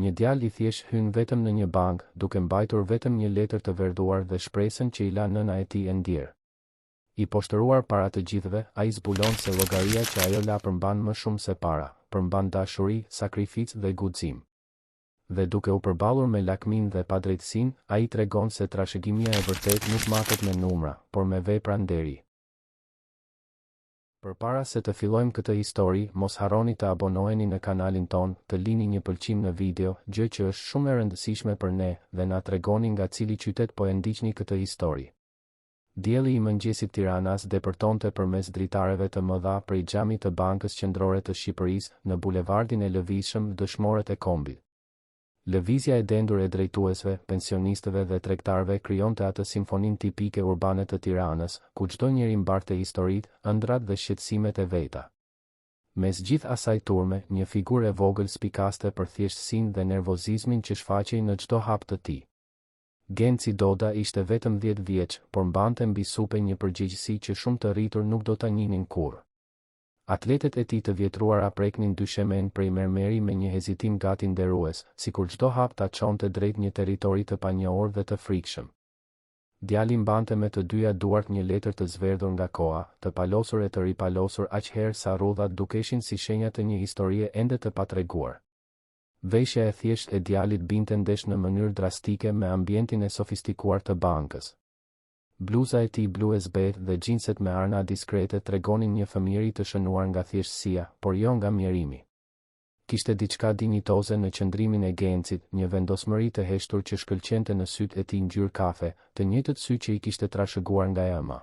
Një djalë i thjesht hyn vetëm në një bankë, duke mbajtur vetëm një letër të verduar dhe shpresën që i la nëna e tij e ndjerë. I poshtëruar para të gjithëve, ai zbulon se llogaria që ajo la përmban më shumë se para, përmban dashuri, sakrificë dhe guxim. Dhe duke u përballur me lakmin dhe padrejtësinë, ai tregon se trashëgimia e vërtetë nuk matet me numra, por me vepra nderi. Përpara se të fillojmë këtë histori, mos harroni të abonoheni në kanalin ton, të lini një pëlqim në video, gjë që është shumë e rëndësishme për ne, dhe na tregoni nga cili qytet po e ndiqni këtë histori. Dielli i mëngjesit Tiranas depërtonte përmes dritareve të mëdha prej xhamit të Bankës Qendrore të Shqipërisë në bulevardin e lëvizshëm Dëshmorët e Kombit. Lëvizja e dendur e drejtuesve, pensionistëve dhe tregtarëve krijonte atë simfoninë tipike urbane të Tiranës, ku çdo njeri mbarte historitë, ëndrat dhe shqetësimet e veta. Mes gjithë asaj turme, një figurë e vogël spikaste për thjeshtësinë dhe nervozizmin që shfaqej në çdo hap të tij. Genci Doda ishte vetëm 10 vjeç, por mbante mbi supe një përgjegjësi që shumë të rritur nuk do ta njihnin kurrë. Atletet e tij të vjetruara preknin dyshemen prej mermeri me një hezitim gati nderues, sikur çdo hap ta çonte drejt një territori të panjohur dhe të frikshëm. Djali mbante me të dyja duart një letër të zverdhur nga koha, të palosur e të ripalosur aq herë sa rrudhat dukeshin si shenja të një historie ende të patreguar. Veshja e thjeshtë e djalit binte ndesh në mënyrë drastike me ambientin e sofistikuar të bankës. Bluza e tij blu e zbehtë dhe xhinset me arna diskrete tregonin një fëmijëri të shënuar nga thjeshtësia, por jo nga mjerimi. Kishte diçka dinjitoze në qëndrimin e Gencit, një vendosmëri të heshtur që shkëlqente në sytë e tij ngjyrë kafe, të njëjtët sy që i kishte trashëguar nga ema.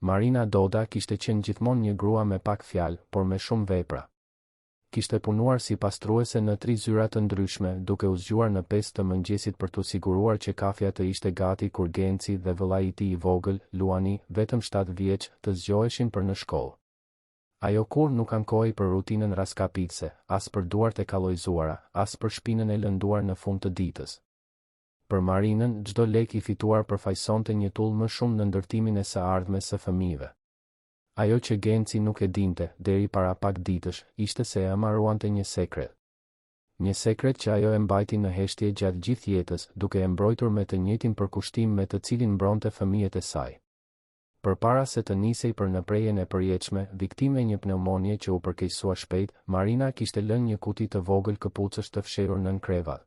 Marina Doda kishte qenë gjithmonë një grua me pak fjalë, por me shumë vepra. Kishte punuar si pastruese në 3 zyra të ndryshme, duke u zgjuar në 5 të mëngjesit për t'u siguruar që kafja të ishte gati kur Genci dhe vëllai i tij i vogël, Luani, vetëm 7 vjeç, të zgjoheshin për në shkollë. Ajo kur nuk ankohej për rutinën raskapitse, as për duart e kallojzuara, as për shpinën e lënduar në fund të ditës. Për Marinën, çdo lek i fituar përfaqësonte një tull më shumë në ndërtimin e së ardhmes së fëmijëve. Ajo që Genci nuk e dinte, deri para pak ditësh, ishte se ema ruante një sekret. Një sekret që ajo e mbajti në heshtje gjatë gjithë jetës, duke e mbrojtur me të njëjtin përkushtim me të cilin mbronte fëmijët e saj. Përpara se të nisej për në prejen e përjetshme, viktime një pneumonie që u përkeqësua shpejt, Marina kishte lënë një kuti të vogël këpucësh të fshehur nën krevat.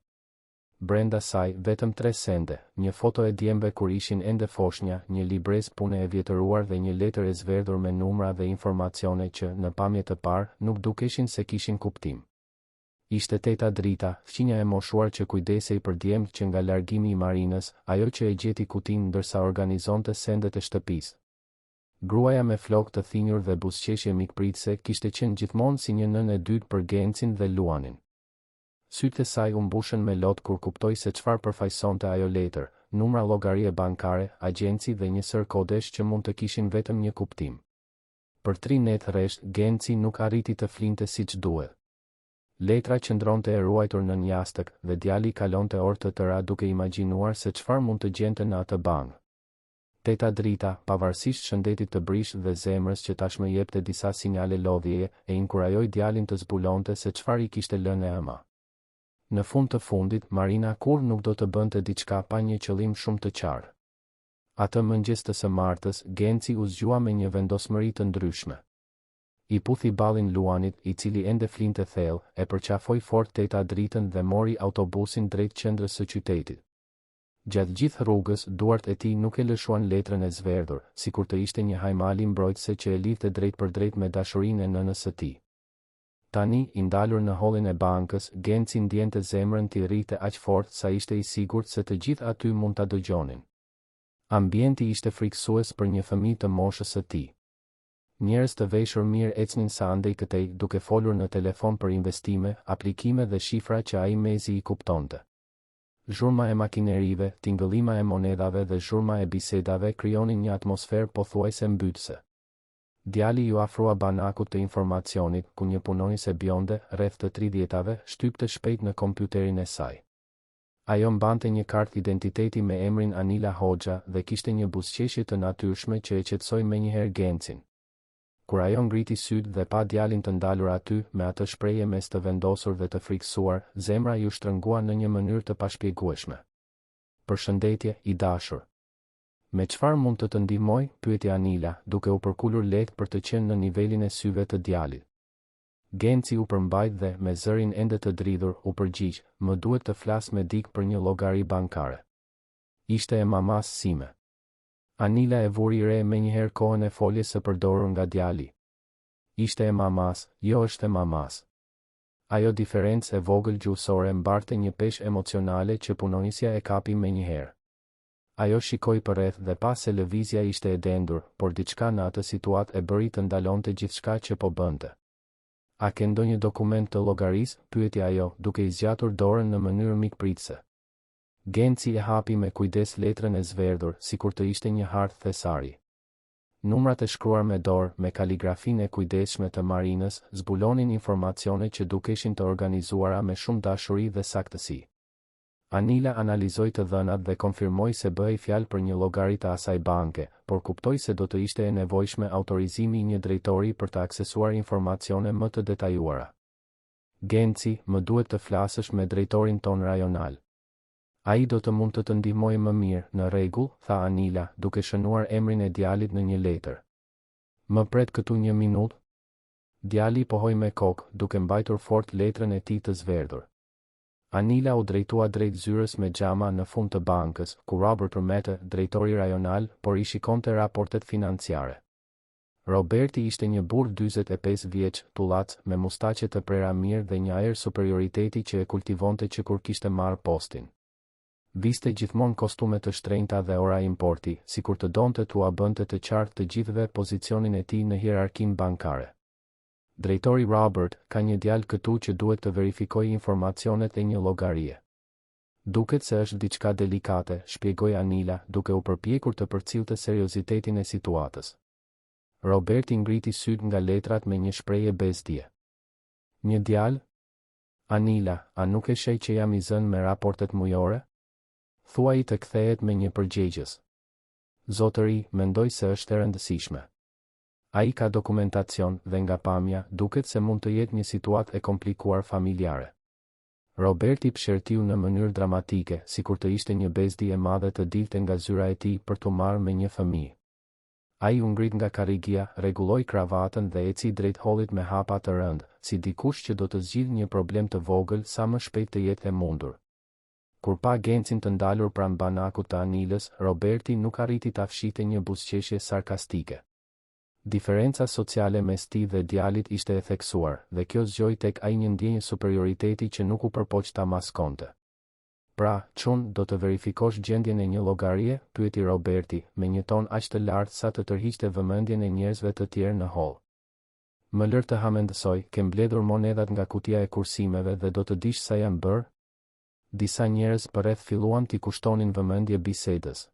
Brenda saj, vetëm 3 sende, një foto e djembe kur ishin ende foshnja, një libres pune e vjetëruar dhe një letër e zverdhur me numra dhe informacione që, në pamje të parë, nuk dukeshin se kishin kuptim. Ishte teta Drita, fqinja e moshuar që kujdesej për djemt që nga largimi i Marinës, ajo që e gjeti kutin ndërsa organizonte sendet e shtëpisë. Gruaja me flokë të thinjur dhe buzëqeshje mikpritse kishte qenë gjithmonë si një nënë e dytë për Gencin dhe Luanin. Sytë e saj u mbushën me lot kur kuptoi se çfarë përfaqësonte ajo letër, numra llogarie bankare, agjenci dhe një sër kodesh që mund të kishin vetëm një kuptim. Për 3 net rresht, Genci nuk arriti të flinte siç duhet. Letra qëndronte e ruajtur nën jastëk dhe djali kalonte orë të tëra duke imagjinuar se çfarë mund të gjente në atë bankë. Teta Drita, pavarësisht shëndetit të brishtë dhe zemrës që tashmë jepte disa sinjale lodhjeje, e inkurajoi djalin të zbulonte se çfarë i kishte lënë ema. Në fund të fundit, Marina kur nuk do të bënte diçka pa një qëllim shumë të qartë. Atë mëngjes të së martës, Genci u zgjua me një vendosmëri të ndryshme. I puthi ballin Luanit, i cili ende flinte thellë, e përqafoi fort teta Dritën dhe mori autobusin drejt qendrës së qytetit. Gjatë gjithë rrugës, duart e tij nuk e lëshuan letrën e zverdhur, sikur të ishte një hajmali mbrojtëse që e lidhte drejt për drejt me dashurinë e nënës së tij. Tani, i ndalur në hollin e bankës, Genci ndjente zemrën t'i rrite aq fort sa ishte i sigurt se të gjithë aty mund ta dëgjonin. Ambienti ishte frikësues për një fëmijë të moshës së tij. Njerëz të veshur mirë ecnin sa andej këtej, duke folur në telefon për investime, aplikime dhe shifra që ai mezi i kuptonte. Zhurma e makinerive, tingëllima e monedhave dhe zhurma e bisedave krijonin një atmosferë pothuajse mbytëse. Djali ju afrua banakut të informacionit, ku një punonjëse bjonde, rreth të 30-tave, shtypte shpejt në kompjuterin e saj. Ajo mbante një kartë identiteti me emrin Anila Hoxha dhe kishte një buzëqeshje të natyrshme që e qetësoi menjëherë Gencin. kur ajo ngriti syt dhe pa djalin të ndalur aty me atë shprehje mes të vendosur dhe të frikësuar, zemra ju shtrëngua në një mënyrë të pashpjegueshme. Përshëndetje, i dashur. Me çfarë mund të të ndihmoj? Pyeti Anila, duke u përkulur lehtë për të qenë në nivelin e syve të djalit. Genci u përmbajt dhe, me zërin ende të dridhur, u përgjigj, më duhet të flas me dik për një llogari bankare. Ishte e mamas sime. Anila e vuri re menjëherë kohën e foljes së përdorur nga djali. Ishte e mamas, jo është e mamas. Ajo diferencë e vogël gjuhësore mbarte një peshë emocionale që punonjësia e kapi menjëherë. Ajo shikoi përreth dhe pa se lëvizja ishte e dendur, por diçka në atë situatë e bëri të ndalonte gjithçka që po bënte. A ke ndonjë dokument të llogarisë? Pyeti ajo, duke i zgjatur dorën në mënyrë mikpritëse. Genci e hapi me kujdes letrën e zverdhur, sikur të ishte një hartë thesari. Numrat e shkruar me dorë, me kaligrafinë e kujdesshme të Marinës, zbulonin informacione që dukeshin të organizuara me shumë dashuri dhe saktësi. Anila analizoi të dhënat dhe konfirmoi se bëhej fjalë për një llogari të asaj banke, por kuptoi se do të ishte e nevojshme autorizimi i një drejtori për të aksesuar informacione më të detajuara. Genci, më duhet të flasësh me drejtorin ton rajonal. Ai do të mund të ndihmojë më mirë. Në rregull, tha Anila, duke shënuar emrin e djalit në një letër. Më pret këtu një minutë. Djali pohoi me kokë, duke mbajtur fort letrën e tij të zverdhur. Anila u drejtua drejt zyrës me xhama në fund të bankës, ku Robert përmete, drejtori rajonal, por i shikonte raportet financiare. Roberti ishte një burr 45 vjeç, tullac, me mustaqe të prera mirë dhe një ajër superioriteti që e kultivonte që kur kishte marrë postin. Viste gjithmonë kostume të shtrenjta dhe ora importi, sikur të donte t'ua bënte të qartë të gjithëve pozicionin e tij në hierarkinë bankare. Drejtori Robert, ka një djalë këtu që duhet të verifikojë informacionet e një llogarie. Duket se është diçka delikate, shpjegoi Anila, duke u përpjekur të përcillte seriozitetin e situatës. Roberti ngriti syt nga letrat me një shprehje bezdie. Një djalë? Anila, a nuk e sheh që jam i zënë me raportet mujore? Thuaj të kthehet me një përgjegjës. Zotëri, mendoj se është e rëndësishme. Ai ka dokumentacion dhe nga pamja, duket se mund të jetë një situatë e komplikuar familjare. Roberti pëshertiu në mënyrë dramatike, sikur të ishte një bezdi e madhe të dilte nga zyra e tij për të marrë me një fëmijë. Ai u ngrit nga karrigia, rregulloi kravatën dhe eci drejt hollit me hapa të rëndë, si dikush që do të zgjidhë një problem të vogël sa më shpejt të jetë e mundur. Kur pa Gencin të ndalur pranë banakut të Anilës, Roberti nuk arriti ta fshihte një buzëqeshje sarkastike. Diferenca sociale mes tij dhe djalit ishte e theksuar, dhe kjo zgjoi tek ai një ndjenjë superioriteti që nuk u përpoq ta maskonte. Pra, çun, do të verifikosh gjendjen e një llogarie? Pyeti Roberti, me një ton aq të lartë sa të tërhiqte vëmendjen e njerëzve të tjerë në hall. Më lër të hamendësoj, ke mbledhur monedat nga kutia e kursimeve dhe do të dish sa janë bërë? Disa njerëz përreth filluan t'i kushtonin vëmendje bisedës.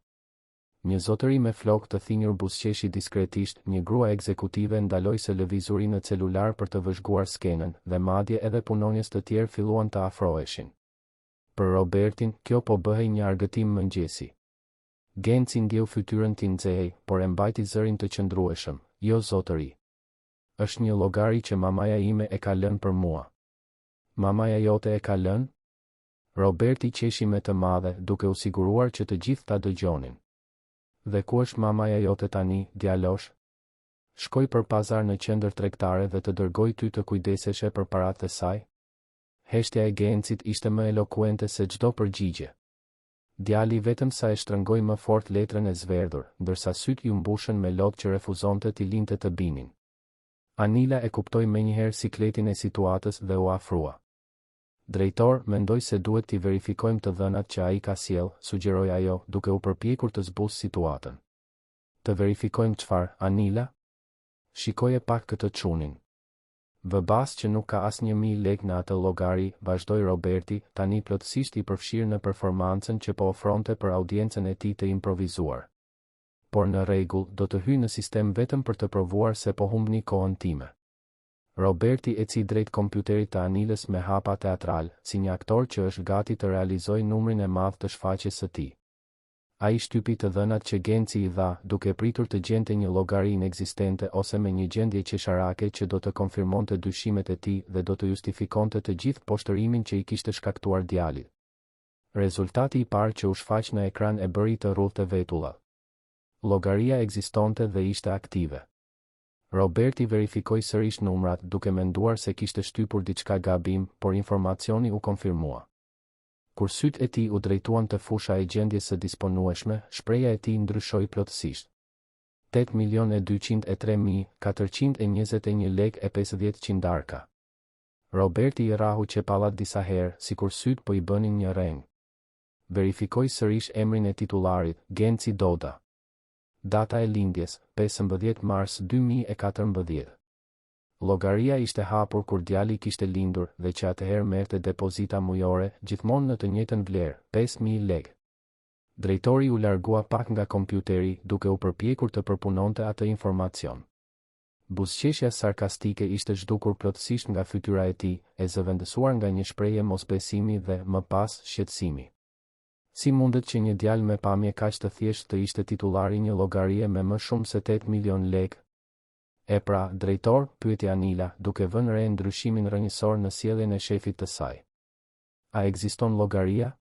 Një zotëri me flokë të thinjur buzëqeshi diskretisht, një grua ekzekutive ndaloi së lëvizuri në celular për të vëzhguar skenën, dhe madje edhe punonjës të tjerë filluan të afroheshin. Për Robertin, kjo po bëhej një argëtim mëngjesi. Genci ndjeu fytyrën t'i nxehej, por e mbajti zërin të qëndrueshëm. Jo zotëri. Është një llogari që mamaja ime e ka lënë për mua. Mamaja jote e ka lënë? Roberti qeshi me të madhe, duke u siguruar që të gjithë ta dëgjonin. Dhe ku është mamaja jote tani, djalosh? Shkoj për pazar në qendër tregtare dhe të dërgoj ty të kujdeseshe për paratë e saj? Heshtja e Gencit ishte më elokuente se çdo përgjigje. Djali vetëm sa e shtrëngoi më fort letrën e zverdhur, ndërsa syt i mbushën me lodh që refuzonte t'i linte të binin. Anila e kuptoi menjëherë sikletin e situatës dhe u afrua. Drejtor, mendoj se duhet t'i verifikojmë të dhënat që ai ka sjell, sugjeroi ajo, duke u përpjekur të zbusë situatën. Të verifikojmë çfarë, Anila? Shikoje pak këtë çunin. Vëbas që nuk ka as 1000 lekë në atë llogari, vazhdoi Roberti, tani plotësisht i përfshirë në performancën që po ofronte për audiencën e tij të improvizuar. Por në rregull, do të hyj në sistem vetëm për të provuar se po humbni kohën time. Roberti eci drejt kompjuterit të Anilës me hapa teatral, si një aktor që është gati të realizojë numrin e madh të shfaqjes së tij. Ai shtypi të dhënat që Genci i dha, duke pritur të gjente një llogari inekzistente ose me një gjendje qesharake që do të konfirmonte dyshimet e tij dhe do të justifikonte të gjithë poshtërimin që i kishte shkaktuar djalit. Rezultati i parë që u shfaq në ekran e bëri të rrudhte vetulla. Llogaria ekzistonte dhe ishte aktive. Roberti verifikoi sërish numrat duke menduar se kishte shtypur diçka gabim, por informacioni u konfirmua. Kur sytë e tij u drejtuan te fusha e gjendjes së disponueshme, shpreha e tij ndryshoi plotësisht. 8.203.421 lekë e 50 qindarka. Roberti i rahu qepallat disa herë, sikur sytë po i bënin një reng. Verifikoi sërish emrin e titullarit, Genci Doda. Data e lindjes, 15 mars 2014. Llogaria ishte hapur kur djali kishte lindur dhe që atëherë merrte depozita mujore, gjithmonë në të njëjtën vlerë, 5.000 lekë. Drejtori u largua pak nga kompjuteri duke u përpjekur të përpunonte atë informacion. Buzëqeshja sarkastike ishte zhdukur plotësisht nga fytyra e tij, e zëvendësuar nga një shprehje mosbesimi dhe, më pas, shqetësimi. Si mundet që një djalë me pamje kaq të thjeshtë të ishte titullari një llogarie me më shumë se 8 milion lekë? E pra, drejtor, pyeti Anila, duke vënë re ndryshimin rrënjësor në sjelljen e shefit të saj. A ekziston llogaria?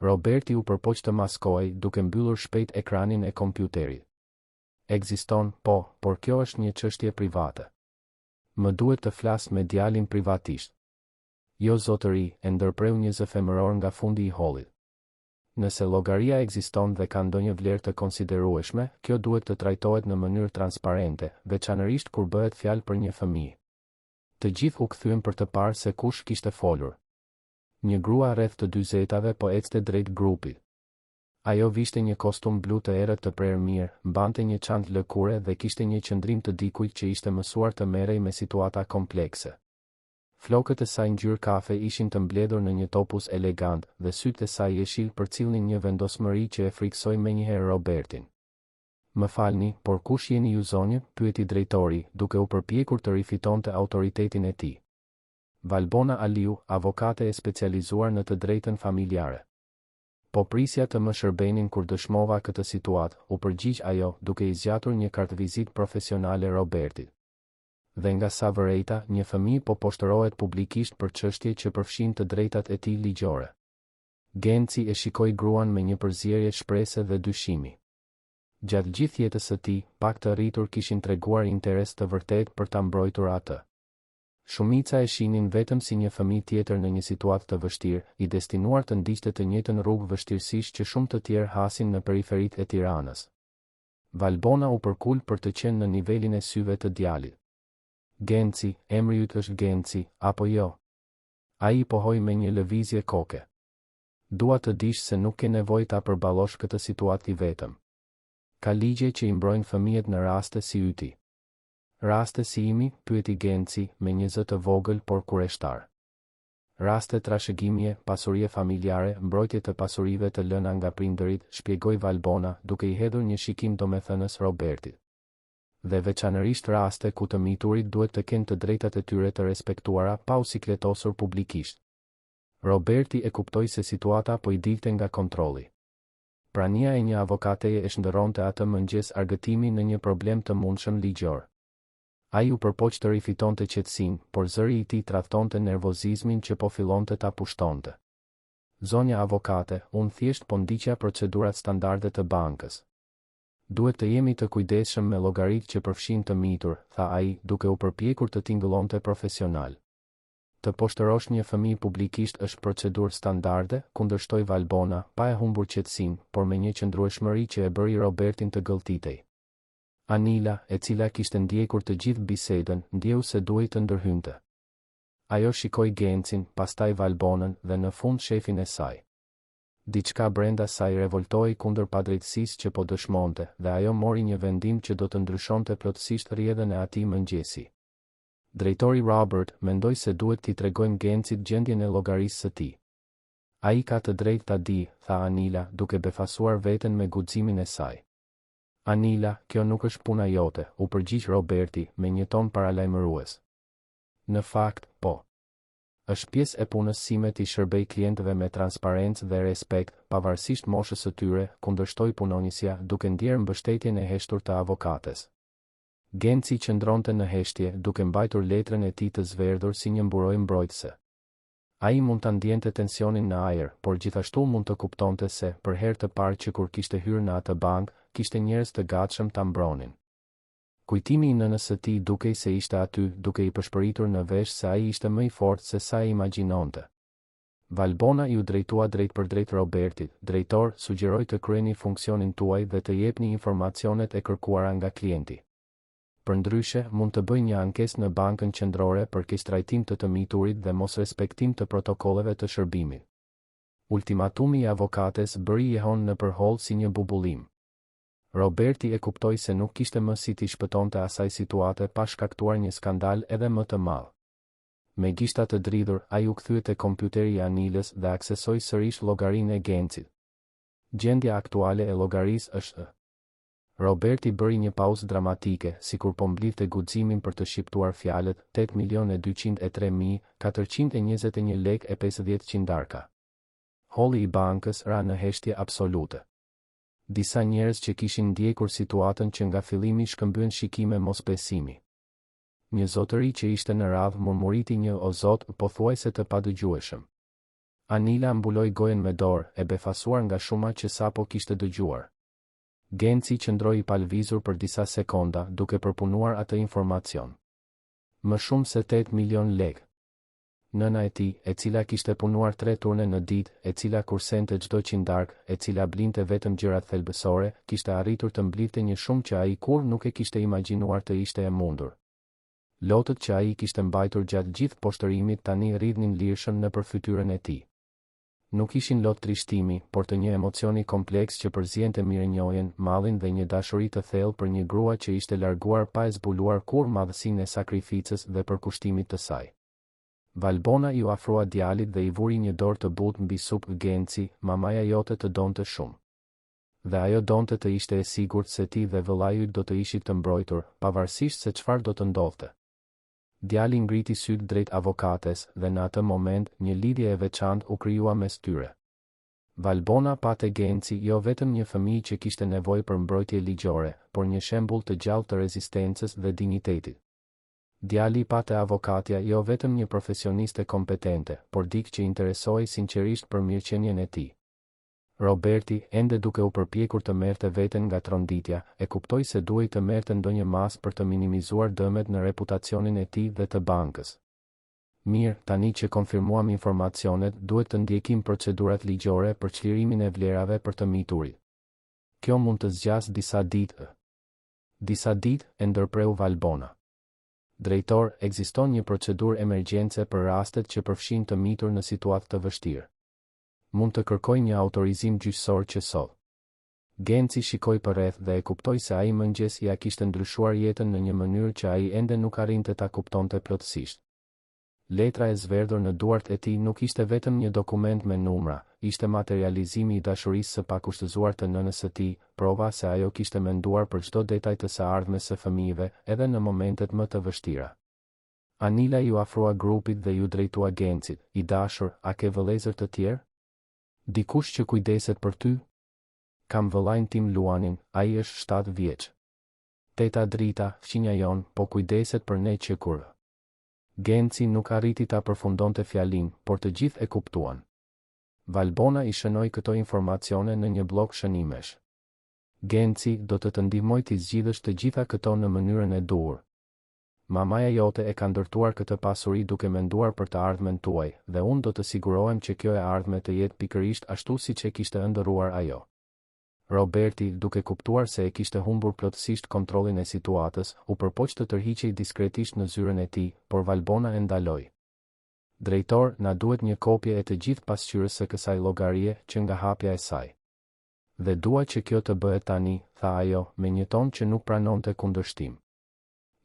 Roberti u përpoq të maskohej, duke mbyllur shpejt ekranin e kompjuterit. Ekziston, po, por kjo është një çështje private. Më duhet të flas me djalin privatisht. Jo zotëri, e ndërpreu një zë femëror nga fundi i hollit. Nëse llogaria ekziston dhe ka ndonjë vlerë të konsiderueshme, kjo duhet të trajtohet në mënyrë transparente, veçanërisht kur bëhet fjalë për një fëmijë. Të gjithë u kthyen për të parë se kush kishte folur. Një grua rreth të 40-tave po ecte drejt grupit. Ajo vishte një kostum blu të errët të prerë mirë, mbante një çantë lëkure dhe kishte një qëndrim të dikujt që ishte mësuar të merrej me situata komplekse. Flokët e saj ngjyrë kafe ishin të mbledhur në një topuz elegant dhe sytë e saj jeshil përcillnin një vendosmëri që e friksoi menjëherë Robertin. Më falni, por kush jeni ju zonjë? Pyeti drejtori, duke u përpjekur të rifitonte autoritetin e tij. Valbona Aliu, avokate e specializuar në të drejtën familjare. Po prisja të më shërbenin kur dëshmova këtë situatë, u përgjigj ajo, duke i zgjatur një kartvizit profesionale Robertit. Dhe nga sa vërejta, një fëmijë po poshtërohet publikisht për çështje që përfshin të drejtat e tij ligjore. Genci e shikoi gruan me një përzierje shprese dhe dyshimi. Gjatë gjithë jetës së tij, pak të rritur kishin treguar interes të vërtet për ta mbrojtur atë. Shumica e shihnin vetëm si një fëmijë tjetër në një situatë të vështirë, i destinuar të ndiqte të njëjtën rrugë vështirësisht që shumë të tjerë hasin në periferitë e Tiranës. Valbona u përkul për të qenë në nivelin e syve të djalit. Genci, emri yt është Genci, apo jo? Ai pohoi me një lëvizje koke. Dua të dish se nuk ke nevojë ta përballosh këtë situatë vetëm. Ka ligje që i mbrojnë fëmijët në raste si yti. Raste si imi, pyeti Genci, me një zë të vogël por kureshtar. Raste trashëgimie, pasurie familjare, mbrojtje të pasurive të lëna nga prindërit, shpjegoi Valbona, duke i hedhur një shikim domethënës Robertit. Dhe veçanërisht raste ku të miturit duhet të kenë të drejtat e tyre të respektuara pa u sikletosur publikisht. Roberti e kuptoi se situata po i dilte nga kontrolli. Prania e një avokateje e shndërronte atë mëngjes argëtimin në një problem të mundshëm ligjor. Ai u përpoq të rifitonte qetësinë, por zëri i tij tradhtonte nervozizmin që po fillonte ta pushtonte. Zonja avokate, unë thjesht po ndiqja procedurat standarde të bankës. Duhet të jemi të kujdesshëm me llogaritë që përfshin të mitur, tha ai, duke u përpjekur të tingëllonte profesional. Të poshtërosh një fëmijë publikisht është procedurë standarde, kundërshtoi Valbona, pa e humbur qetësinë, por me një qëndrueshmëri që e bëri Robertin të gëlltitej. Anila, e cila kishte ndjekur të gjithë bisedën, ndjeu se duhej të ndërhynte. Ajo shikoi Gencin, pastaj Valbonën dhe në fund shefin e saj. Diçka brenda saj revoltoi kundër padrejtësisë që po dëshmonte, dhe ajo mori një vendim që do të ndryshonte plotësisht rrjedhën e atij mëngjesi. Drejtori Robert mendoi se duhet t'i tregojmë Gencit gjendjen e llogarisë së tij. Ai ka të drejtë ta di, tha Anila, duke befasuar veten me guximin e saj. Anila, kjo nuk është puna jote, u përgjigj Roberti me një ton paralajmërues. Në fakt, po. Është pjesë e punës sime të shërbej klientëve me transparencë dhe respekt, pavarësisht moshës së tyre, kundërshtoi punonjësia duke ndjerë mbështetjen e heshtur të avokates. Genci qëndronte në heshtje, duke mbajtur letrën e tij të zverdhur si një mburojë mbrojtëse. Ai mund ta ndjente tensionin në ajër, por gjithashtu mund të kuptonte se, për herë të parë që kur kishte hyrë në atë bankë, kishte njerëz të gatshëm ta mbronin. Kujtimi i nënës së tij dukej se ishte aty, duke i përshpëritur në vesh se ai ishte më i fortë se sa e imagjinonte. Valbona ju drejtua drejt për drejt Robertit. Drejtor, sugjeroj të kryeni funksionin tuaj dhe të jepni informacionet e kërkuara nga klienti. Përndryshe, mund të bëj një ankesë në bankën qendrore për keqtrajtim të miturit dhe mos respektim të protokolleve të shërbimit. Ultimatumi i avokates bëri jehon në përholl si një bubullim. Roberti e kuptoi se nuk kishte më si t'i shpëtonte asaj situate pa shkaktuar një skandal edhe më të madh. Me gishta të dridhur, ai u kthye te kompjuteri i Anilës dhe aksesoi sërish llogarinë e Gencit. Gjendja aktuale e llogarisë është Roberti bëri një pauzë dramatike, sikur po mblidhte guximin për të shqiptuar fjalët 8.203.421 lekë e 50 qindarka. Holli i bankës ra në heshtje absolute. Disa njerëz që kishin ndjekur situatën që nga fillimi shkëmbyen shikime mosbesimi. Një zotëri që ishte në radhë murmuriti një o zot pothuajse të padëgjueshëm. Anila mbuloi gojen me dorë, e befasuar nga shuma që sapo kishte dëgjuar. Genci qëndroi i palvizur për disa sekonda, duke përpunuar atë informacion. Më shumë se 8 milion lekë. Nëna e tij, e cila kishte punuar 3 turne në ditë, e cila kursente çdo qindark, e cila blinte vetëm gjërat thelbësore, kishte arritur të mblidhte një shumë që ai kurrë nuk e kishte imagjinuar të ishte e mundur. Lotët që ai kishte mbajtur gjatë gjithë poshtërimit tani rridhnin lirshëm nëpër fytyrën e tij. Nuk ishin lot trishtimi, por të një emocioni kompleks që përziente mirënjohjen, mallin dhe një dashuri të thellë për një grua që ishte larguar pa e zbuluar kurrë madhësinë e sakrificës dhe përkushtimit të saj. Valbona ju afrua djalit dhe i vuri një dorë të butë mbi supë. Genci, mamaja jote të donte shumë. Dhe ajo donte të ishte e sigurt se ti dhe vëllai yt do të ishit të mbrojtur, pavarësisht se çfarë do të ndodhte. Djali ngriti syt drejt avokates dhe në atë moment një lidhje e veçantë u krijua mes tyre. Valbona pate Genci jo vetëm një fëmijë që kishte nevojë për mbrojtje ligjore, por një shembull të gjallë të rezistencës dhe dinjitetit. Djali pate avokatja jo vetëm një profesioniste kompetente, por dikë që interesoi sinqerisht për mirëqenien e tij. Roberti, ende duke u përpjekur të merrte veten nga tronditja, e kuptoi se duhej të merrte ndonjë mas për të minimizuar dëmet në reputacionin e tij dhe të bankës. Mirë, tani që konfirmuam informacionet, duhet të ndjekim procedurat ligjore për çlirimin e vlerave për të miturit. Kjo mund të zgjas disa ditë. Disa ditë, e ndërpreu Valbona. Drejtor, ekziston një procedurë emergjence për rastet që përfshin të mitur në situatë të vështirë. Mund të kërkoj një autorizim gjyqësor që sot. Genci shikoi përreth dhe e kuptoi se ai mëngjes ja kishte ndryshuar jetën në një mënyrë që ai ende nuk arrinte ta kuptonte plotësisht. Letra e zverdhur në duart e tij nuk ishte vetëm një dokument me numra, ishte materializimi i dashurisë së pakushtëzuar të nënës së tij, prova se ajo kishte menduar për çdo detaj të së ardhmes së fëmijëve, edhe në momentet më të vështira. Anila ju afrua grupit dhe ju drejtua Gencit. I dashur, a ke vëllezër të tjerë? Dikush që kujdeset për ty? Kam vëllain tim Luanin, ai është 7 vjeç. Teta Drita, fqinja jon, po kujdeset për ne që kur. Genci nuk arriti ta përfundonte fjalin, por të gjithë e kuptuan. Valbona i shënoi këto informacione në një blok shënimesh. Genci, do të ndihmoj t'i zgjidhësh të gjitha këto në mënyrën e duhur. Mamaja jote e ka ndërtuar këtë pasuri duke menduar për të ardhmen tuaj, dhe unë do të sigurohem që kjo e ardhme të jetë pikërisht ashtu siç e kishte ëndërruar ajo. Roberti, duke kuptuar se e kishte humbur plotësisht kontrollin e situatës, u përpoq të tërhiqej diskretisht në zyrën e tij, por Valbona e ndaloi. Drejtor, na duhet një kopje e të gjithë pasqyrës së kësaj llogarie që nga hapja e saj. Dhe dua që kjo të bëhet tani, tha ajo, me një ton që nuk pranonte kundërshtim.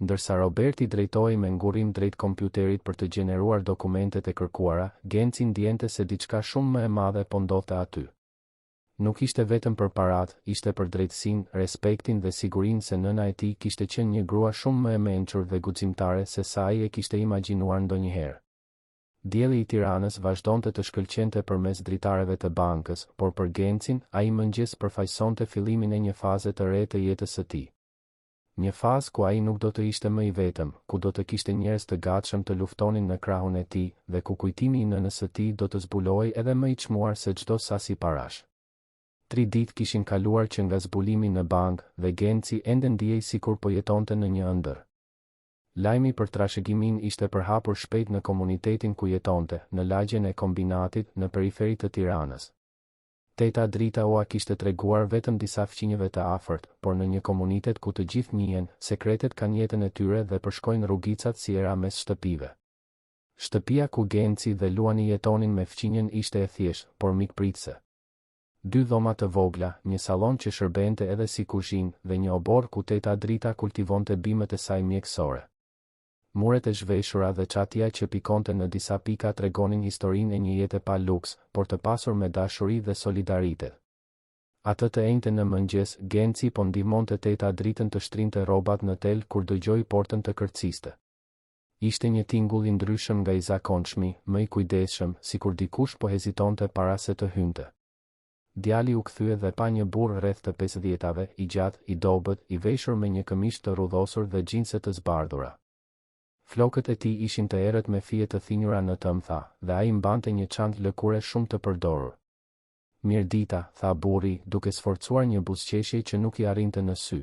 Ndërsa Roberti drejtohej me ngurrim drejt kompjuterit për të gjeneruar dokumentet e kërkuara, Genci ndjente se diçka shumë më e madhe po ndodhte aty. Nuk ishte vetëm për parat, ishte për drejtësinë, respektin dhe sigurinë se nëna e tij kishte qenë një grua shumë më e mençur dhe guximtare se sa ai e kishte imagjinuar ndonjëherë. Dielli i Tiranës vazhdonte të shkëlqente përmes dritareve të bankës, por për Gencin, ai mëngjes përfaqësonte fillimin e një faze të re të jetës së tij. Një fazë ku ai nuk do të ishte më i vetëm, ku do të kishte njerëz të gatshëm të luftonin në krahun e tij, dhe ku kujtimi i nënës së tij do të zbulojë edhe më i çmuar se çdo sasi parash. 3 ditë kishin kaluar që nga zbulimi në bankë, dhe Genci ende ndjej sikur po jetonte në një ëndër. Lajmi për trashëgimin ishte përhapur shpejt në komunitetin ku jetonte, në lagjen e kombinatit, në periferi të Tiranës. Teta Drita ua kishte treguar vetëm disa fqinjëve të afërt, por në një komunitet ku të gjithë njihen, sekretet kanë jetën e tyre dhe përshkojnë rrugicat si era mes shtëpive. Shtëpia ku Genci dhe Luani jetonin me fqinjen ishte e thjeshtë, por mikpritëse. 2 dhoma të vogla, një sallon që shërbente edhe si kuzhinë, dhe një obor ku Teta Drita kultivonte bimët e saj mjekësore. Muret e zhveshura dhe çatia që pikonte në disa pika tregonin historinë e një jete pa luks, por të pasur me dashuri dhe solidaritet. Atë të enjte në mëngjes, Genci po ndihmonte Teta Dritën të shtrinte rrobat në tel kur dëgjoi portën të kërciste. Ishte një tingull i ndryshëm nga i zakonshmi, më i kujdesshëm, sikur dikush po hezitonte para se të hynte. Djali u kthye dhe pa një burr rreth të 50-tave, i gjatë, i dobët, i veshur me një këmishë të rrudhosur dhe xhinse të zbardhura. Flokët e tij ishin të errët me fije të thinjura në tëmtha, dhe ai mbante një çantë lëkure shumë të përdorur. Mirdita, tha burri, duke sforcuar një buzëqeshje që nuk i arrinte në sy.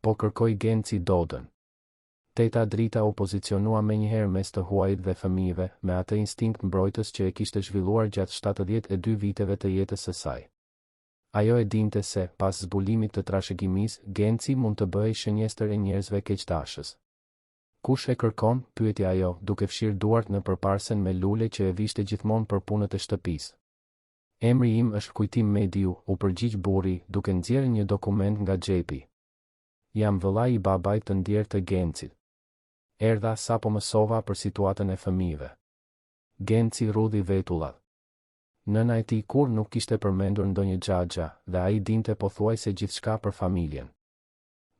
Po kërkoi Genci dodën. Teta Drita u pozicionua menjëherë mes të huajit dhe fëmijëve, me atë instinkt mbrojtës që e kishte zhvilluar gjatë 72 viteve të jetës së saj. Ajo e dinte se, pas zbulimit të trashëgimisë, Genci mund të bëhej shënjestër e njerëzve keqtashës. Kush e kërkon, pyeti ajo, duke fshirë duart në përparsen me lule që e vishte gjithmonë për punët e shtëpisë. Emri im është Kujtim Mediu, u përgjigj burri, duke nxjerrë një dokument nga xhepi. Jam vëllai i babait të ndjerë të Gencit. Erdha sapo mësova për situatën e fëmijëve. Genci rudhi vetullat. Nëna e tij kur nuk kishte përmendur ndonjë xhaxha, dhe ai dinte pothuajse gjithçka për familjen.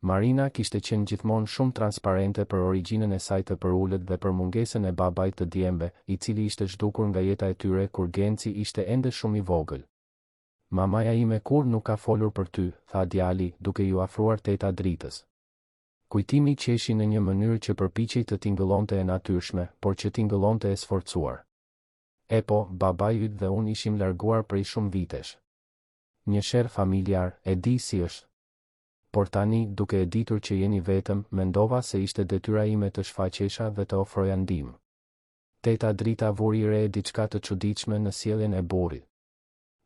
Marina kishte qenë gjithmonë shumë transparente për origjinën e saj të përullët dhe për mungesën e babait të djembe, i cili ishte zhdukur nga jeta e tyre kur Genci ishte ende shumë i vogël. Mamaja ime kur nuk ka folur për ty, tha djali, duke ju afruar Teta Dritës. Kujtimi qeshi në një mënyrë që përpiqej të tingëllonte e natyrshme, por që tingëllonte e sforcuar. E po, babai yt dhe unë ishim larguar prej shumë vitesh. Një sherr familjar, e di si është. Por tani, duke e ditur që jeni vetëm, mendova se ishte detyra ime të shfaqesha dhe të ofroja ndihmë. Teta Drita vuri re diçka të çuditshme në sjelljen e burrit.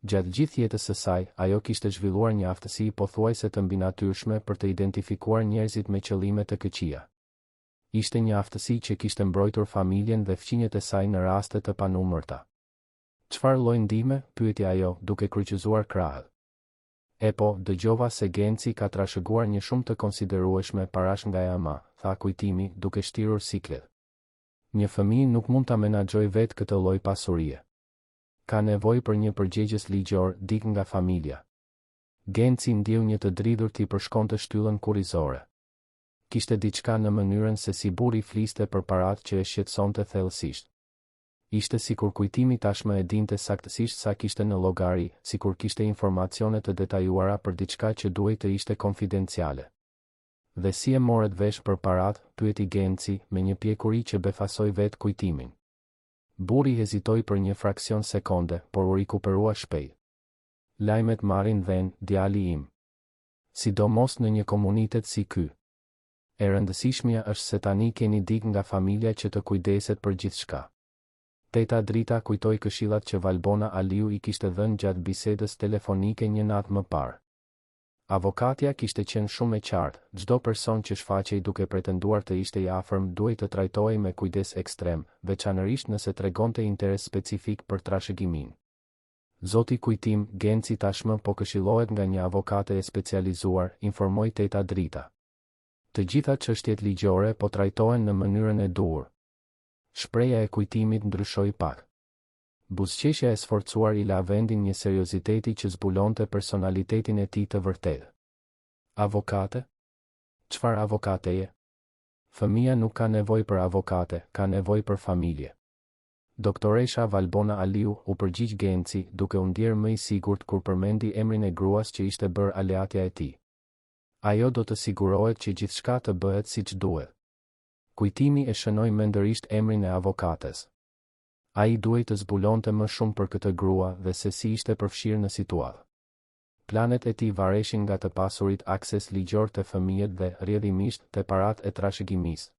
Gjatë gjithë jetës së saj, ajo kishte zhvilluar një aftësi pothuajse të mbinatyrshme për të identifikuar njerëzit me qëllime të këqija. Ishte një aftësi që kishte mbrojtur familjen dhe fqinjet e saj në raste të panumërta. Çfarë lloj ndihme? Pyeti ajo, duke kryqëzuar krahët. E po, dëgjova se Genci ka trashëguar një shumë të konsiderueshme parash nga Jama, tha Kujtimi, duke shtirur siklet. Një fëmijë nuk mund ta menaxhojë vetë këtë lloj pasurie. Ka nevojë për një përgjegjës ligjor, dik nga familja. Genci ndjeu një të dridhur t'i përshkonte shtyllën kurrizore. Kishte diçka në mënyrën se si burri fliste për paratë që e shqetësonte thellësisht. Ishte sikur Kujtimi tashmë e dinte saktësisht sa kishte në llogari, sikur kishte informacione të detajuara për diçka që duhej të ishte konfidenciale. Dhe si e morët vesh për paratë, pyeti Genci, me një pjekuri që befasoi vetë Kujtimin. Burri hezitoi për një fraksion sekonde, por u rikuperua shpejt. Lajmet marrin vend, djali im. Sidomos në një komunitet si ky. E rëndësishmja është se tani keni dik nga familja që të kujdeset për gjithçka. Teta Drita kujtoi këshillat që Valbona Aliu i kishte dhënë gjatë bisedës telefonike një natë më parë. Avokatja kishte qenë shumë e qartë, çdo person që shfaqej duke pretenduar të ishte i afërm duhej të trajtohej me kujdes ekstrem, veçanërisht nëse tregonte interes specifik për trashëgimin. Zoti Kujtim, Genci tashmë po këshillohet nga një avokate e specializuar, informoi Teta Drita. Të gjitha çështjet ligjore po trajtohen në mënyrën e duhur. Shpreha e Kujtimit ndryshoi pak. Buzëqeshja e sforcuar i la vendin një serioziteti që zbulonte personalitetin e tij të vërtetë. Avokate? Çfarë avokateje? Fëmia nuk ka nevojë për avokate, ka nevojë për familje. Doktoresha Valbona Aliu u përgjigj Genci duke u ndjerë më i sigurt kur përmendi emrin e gruas që ishte bërë aleatja e tij. Ajo do të sigurohet që gjithçka të bëhet siç duhet. Kujtimi e shënoi mendërisht emrin e avokates. Ai duhej të zbulonte më shumë për këtë grua dhe se si ishte përfshirë në situatë. Planet e tij vareshin nga të pasurit akses ligjor të fëmijët dhe rrjedhimisht të parat e trashëgimisë.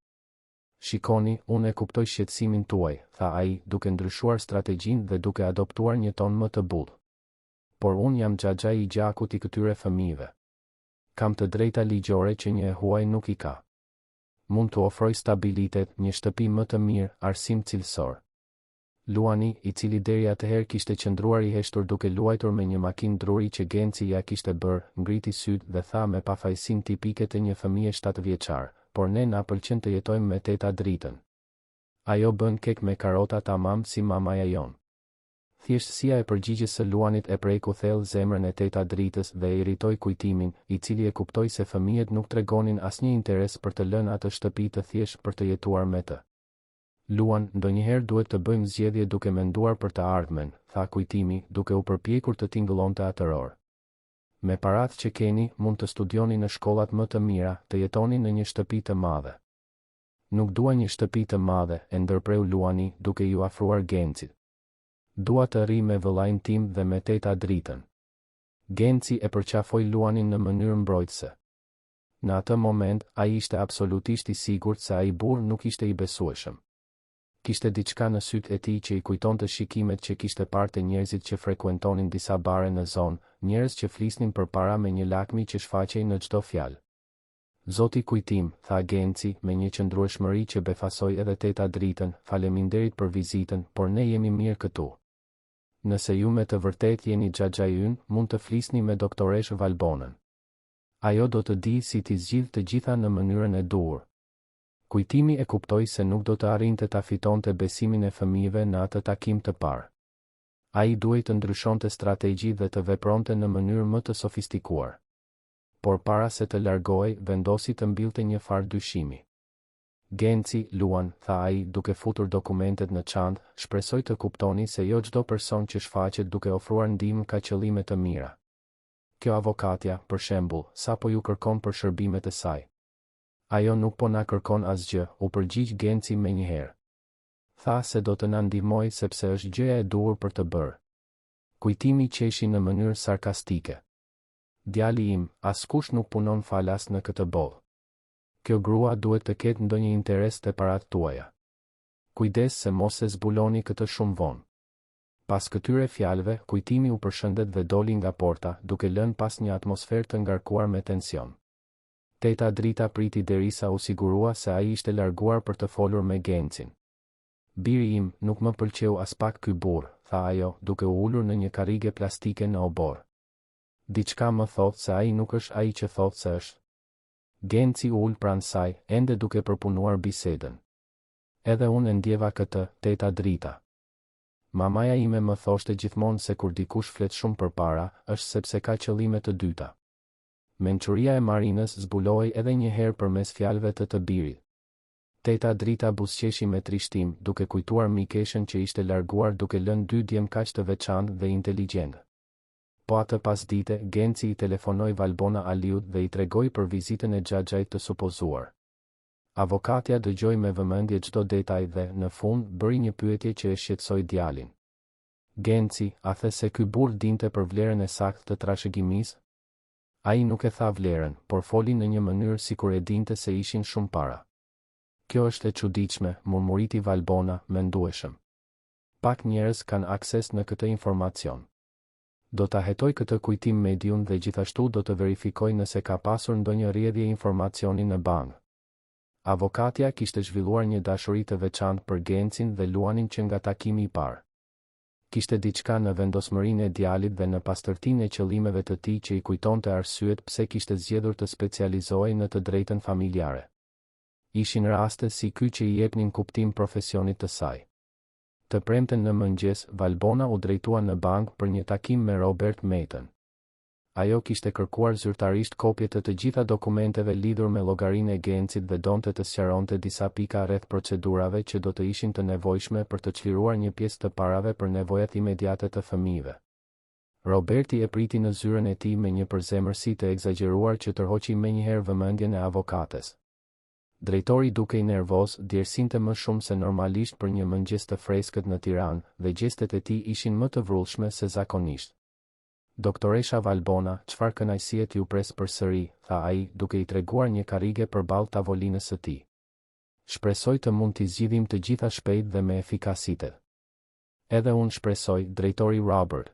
Shikoni, unë e kuptoj shqetësimin tuaj, tha ai, duke ndryshuar strategjinë dhe duke adoptuar një ton më të butë. Por unë jam xhaxha i gjakut i këtyre fëmijëve. Kam të drejta ligjore që një e huaj nuk i ka. Mund të ofroj stabilitet, një shtëpi më të mirë, arsim cilësor. Luani, i cili deri atëherë kishte qëndruar i heshtur duke luajtur me një makinë druri që Genci ja kishte bërë, ngriti sytë dhe tha me pafajësinë tipike të një fëmije 7 vjeçar, por ne na pëlqen të jetojmë me teta dritën. Ajo bën kek me karota tamam si mamaja jon. Thjeshtësia e përgjigjes së Luanit e preku thellë zemrën e teta dritës dhe e irritoi Kujtimin, i cili e kuptoi se fëmijët nuk tregonin asnjë interes për të lënë atë shtëpi të thjeshtë për të jetuar me të. Luan, ndonjëherë duhet të bëjmë zgjedhje duke menduar për të ardhmen, tha Kujtimi, duke u përpjekur të tingëllonte atëror. Me paratë që keni, mund të studioni në shkollat më të mira, të jetoni në një shtëpi të madhe. Nuk dua një shtëpi të madhe, e ndërpreu Luani, duke ju afruar Gencit. Dua të rri me vëllain tim dhe me teta dritën. Genci e përqafoi Luanin në mënyrë mbrojtëse. Në atë moment, ai ishte absolutisht i sigurt se ai burr nuk ishte i besueshëm. Kishte diçka në sytë e tij që i kujtonte shikimet që kishte parë te njerëzit që frekuentonin disa bare në zonë, njerëz që flisnin përpara me një lakmi që shfaqej në çdo fjalë. Zoti Kujtim, tha Genci me një qëndrueshmëri që befasoi edhe teta dritën, faleminderit për vizitën, por ne jemi mirë këtu. Nëse ju me të vërtet jeni xhaxha ynë, mund të flisni me doktoresh Valbonën. Ajo do të di si t'i zgjidhë të gjitha në mënyrën e duhur. Kujtimi e kuptoi se nuk do të arrinte ta fitonte besimin e fëmijëve në atë takim të parë. Ai duhej të ndryshonte strategji dhe të vepronte në mënyrë më të sofistikuar. Por para se të largohej, vendosi të mbillte një farë dyshimi. Genci, Luan, tha ai, duke futur dokumentet në çantë, shpresoj të kuptoni se jo çdo person që shfaqet duke ofruar ndihmë ka qëllime të mira. Kjo avokatja, për shembull, sapo ju kërkon për shërbimet e saj. Ajo nuk po na kërkon asgjë, u përgjigj Genci menjëherë. Tha se do të na ndihmoj sepse është gjëja e duhur për të bërë. Kujtimi qeshi në mënyrë sarkastike. Djali im, askush nuk punon falas në këtë botë. Kjo grua duhet të ketë ndonjë interes te paratë tuaja. Kujdes se mos e zbuloni këtë shumë vonë. Pas këtyre fjalëve, Kujtimi u përshëndet dhe doli nga porta, duke lënë pas një atmosferë të ngarkuar me tension. Teta drita priti derisa u sigurua se ai ishte larguar për të folur me Gencin. Biri im, nuk më pëlqeu as pak ky burr, tha ajo, duke u ulur në një karrige plastike në obor. Diçka më thotë se ai nuk është ai që thotë se është. Genci u ul pranë saj, ende duke përpunuar bisedën. Edhe unë e ndjeva këtë, teta drita. Mamaja ime më thoshte gjithmonë se kur dikush flet shumë përpara, është sepse ka qëllime të dyta. Mençuria e Marinës zbuloi edhe një herë përmes fjalëve të birit. Teta drita buzëqeshi me trishtim, duke kujtuar mikeshën që ishte larguar duke lënë 2 djem kaq të veçantë dhe inteligjentë. Po atë pasdite, Genci i telefonoi Valbona Aliut dhe i tregoi për vizitën e xhaxhait të supozuar. Avokatja dëgjoi me vëmendje çdo detaj dhe, në fund, bëri një pyetje që e shqetësoi djalin. Genci, a the se ky burr dinte për vlerën e saktë të trashëgimisë? Ai nuk e tha vlerën, por foli në një mënyrë sikur e dinte se ishin shumë para. Kjo është e çuditshme, murmuriti Valbona, mendueshëm. Pak njerëz kanë akses në këtë informacion. Do ta hetoj këtë kujtim mediun dhe gjithashtu do të verifikoj nëse ka pasur ndonjë rrjedhje informacioni në bankë. Avokatja kishte zhvilluar një dashuri të veçantë për Gencin dhe Luanin që nga takimi i parë. Kishte diçka në vendosmërinë e djalit dhe në pastërtinë e qëllimeve të tij që i kujtonte arsyet pse kishte zgjedhur të specializohej në të drejtën familjare. Ishin raste si ky që i jepnin kuptim profesionit të saj. Të premten në mëngjes, Valbona u drejtua në bankë për një takim me Robert Maton. ajo kishte kërkuar zyrtarisht kopje të gjitha dokumenteve lidhur me llogarinë e Gencit dhe donte të sqaronte disa pika rreth procedurave që do të ishin të nevojshme për të çliruar një pjesë të parave për nevojat imediate të fëmijëve. Roberti e priti në zyrën e tij me një përzemërsi të egzageruar që tërhoqi menjëherë vëmendjen e avokates. Drejtori duke i nervoz, djersinte më shumë se normalisht për një mëngjes të freskët në Tiranë dhe gjestet e tij ishin më të vrullshme se zakonisht. Doktoresha Valbona, çfarë kënaqësie t'ju pres përsëri, tha ai, duke i treguar një karrige përballë tavolinës së tij. Shpresoj të mund t'i zgjidhim të gjitha shpejt dhe me efikasitet. Edhe unë shpresoj, drejtori Robert.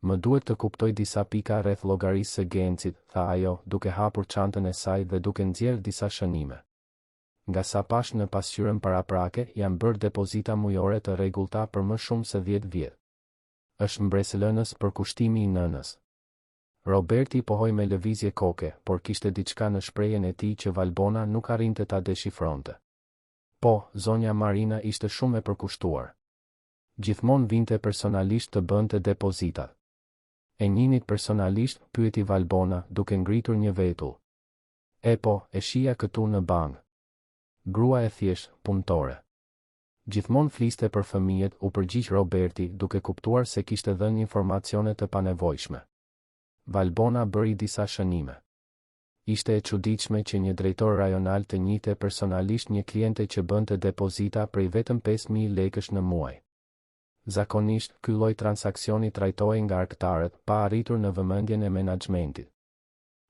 Më duhet të kuptoj disa pika rreth llogarisë së Gencit, tha ajo, duke hapur çantën e saj dhe duke nxjerrë disa shënime. Nga sa pash në pasqyrën paraprake, janë bërë depozita mujore të rregullta për më shumë se 10 vjet. Është mbresëlënës për kushtimi i nënës. Roberti pohoi me lëvizje koke, por kishte diçka në shprehjen e tij që Valbona nuk arrinte ta deshifronte. Po, zonja Marina ishte shumë e përkushtuar. Gjithmonë vinte personalisht të bënte depozitat. E njinit personalisht, pyeti Valbona, duke ngritur një vetull. E po, e shija këtu në bank. Grua e thjesht, punëtore. Gjithmonë fliste për fëmijët, u përgjigj Roberti, duke kuptuar se kishte dhënë informacione të panevojshme. Valbona bëri disa shënime. Ishte e çuditshme që një drejtor rajonal të njihte personalisht një kliente që bënte depozita prej vetëm 5.000 lekësh në muaj. Zakonisht, ky lloj transaksioni trajtohej nga arktarët, pa arritur në vëmendjen e menaxhmentit.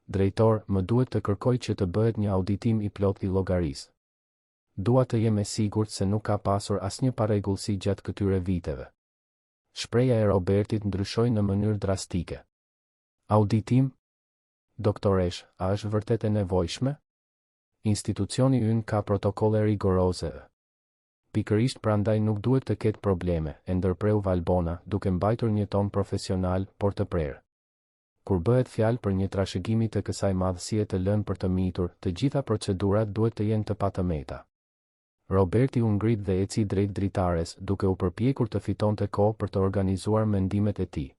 Drejtor, më duhet të kërkoj që të bëhet një auditim i plotë i llogarisë. Dua të jem e sigurt se nuk ka pasur asnjë parregullsi gjatë këtyre viteve. Shpreha e Robertit ndryshoi në mënyrë drastike. Auditim? Doktoresh, a është vërtet e nevojshme? Institucioni ynë ka protokolle rigoroze. Pikërisht prandaj nuk duhet të ketë probleme, e ndërpreu Valbona, duke mbajtur një ton profesional, por të prerë. Kur bëhet fjalë për një trashëgimi të kësaj madhësie të lënë për të mitur, të gjitha procedurat duhet të jenë të patëmeta. Roberti u ngrit dhe eci drejt dritares, duke u përpjekur të fitonte kohë për të organizuar mendimet e tij.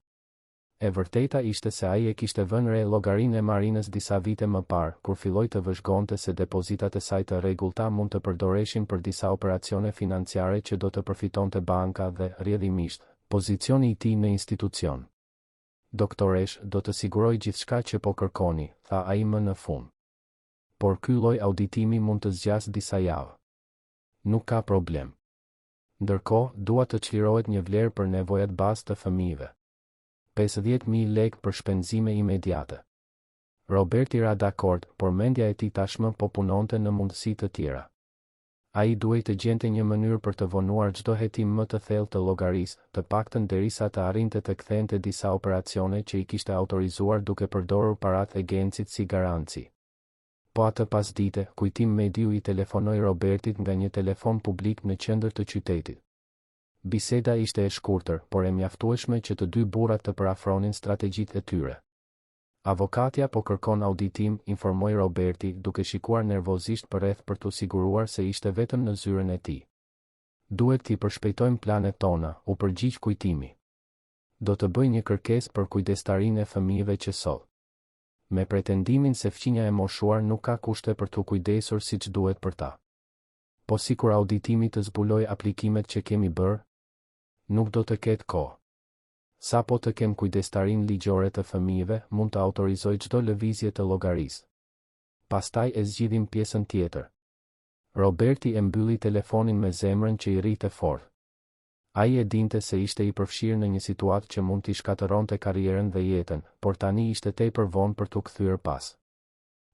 E vërteta ishte se ai e kishte vënë re llogarinë e Marinës disa vite më parë, kur filloi të vëzhgonte se depozitat e saj të rregullta mund të përdoreshin për disa operacione financiare që do të përfitonte banka dhe, rrjedhimisht, pozicioni i tij në institucion. Doktoresh, do të siguroj gjithçka që po kërkoni, tha ai më në fund. Por ky lloj auditimi mund të zgjasë disa javë. Nuk ka problem. Ndërkohë, dua të çlirohet një vlerë për nevojat bazë të fëmijëve. 50.000 lekë për shpenzime imediate. Roberti ra dakord, por mendja e tij tashmë po punonte në mundësi të tjera. Ai duhej të gjente një mënyrë për të vonuar çdo hetim më të thellë të llogarisë, të paktën derisa të arrinte të kthente disa operacione që i kishte autorizuar duke përdorur paratë e Gencit si garanci. Po atë pasdite, kujtim mediu i telefonoi Robertit nga një telefon publik në qendër të qytetit. Biseda ishte e shkurtër, por e mjaftueshme që të dy burrat të përafronin strategjitë e tyre. Avokatja po kërkon auditim, informoi Roberti, duke shikuar nervozisht përreth për t'u siguruar se ishte vetëm në zyrën e tij. Duhet t'i përshpejtojmë planet tona, u përgjigj kujtimi. Do të bëj një kërkesë për kujdestarinë e fëmijëve që sot. Me pretendimin se fqinja e moshuar nuk ka kushte për t'u kujdesur siç duhet për ta. Po sikur auditimi të zbuloj aplikimet që kemi bërë, nuk do të ketë kohë. Sa po të kem kujdestarinë ligjore të fëmijëve, mund të autorizoj çdo lëvizje të llogarisë. Pastaj e zgjidhim pjesën tjetër. Roberti e mbylli telefonin me zemrën që i rrite fort. Ai e dinte se ishte i përfshirë në një situatë që mund t'i shkatëronte karrierën dhe jetën, por tani ishte tepër vonë për t'u kthyer pas.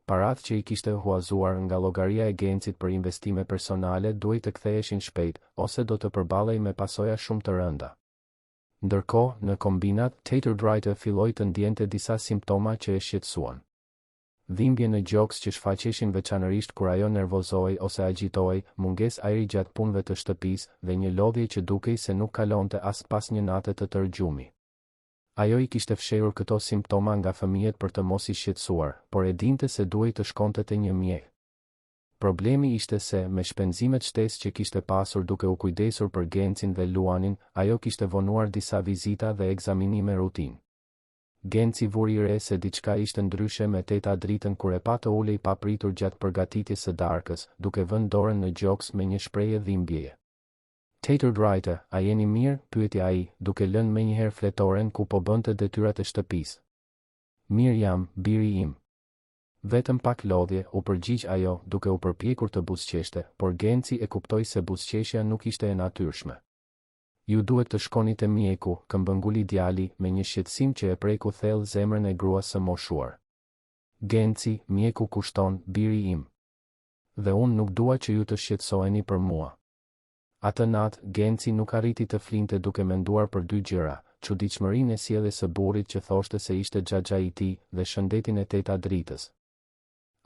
Paratë që i kishte huazuar nga llogaria e Gencit për investime personale duhej të ktheheshin shpejt, ose do të përballej me pasoja shumë të rënda. Ndërkohë, në kombinat, Tater-Drighter filloi të ndjente disa simptoma që e shqetësuan. Dhimbje në gjoks që shfaqeshin veçanërisht kur ajo nervozohej ose agjitohej, mungesë ajri gjatë punëve të shtëpisë dhe një lodhje që dukej se nuk kalonte as pas një nate të tërë gjumi. Ajo i kishte fshehur këto simptoma nga fëmijët për të mos i shqetësuar, por e dinte se duhej të shkonte te një mjek. Problemi ishte se, me shpenzimet shtesë që kishte pasur duke u kujdesur për Gencin dhe Luanin, ajo kishte vonuar disa vizita dhe ekzaminime rutinë. Genci vuri re se diçka ishte ndryshe me teta dritën kur e pa të ulej papritur gjatë përgatitjes së darkës, duke vënë dorën në gjoks me një shprehje dhimbjeje. Tater Wright, a jeni mirë? Pyeti ai, duke lënë menjëherë fletoren ku po bënte detyrat e shtëpisë. Mirë jam, biri im. Vetëm pak lodhje, u përgjigj ajo, duke u përpjekur të buzëqeshte, por Genci e kuptoi se buzëqeshja nuk ishte e natyrshme. Ju duhet të shkoni te mjeku, këmbënguli djali me një shqetësim që e preku thellë zemrën e gruas së moshuar. Genci, mjeku kushton, biri im. Dhe unë nuk dua që ju të shqetësoheni për mua. Atë natë, Genci nuk arriti të flinte duke menduar për dy gjëra, çuditshmërinë e sjelljes së burrit që thoshte se ishte xhaxha i tij dhe shëndetin e teta dritës.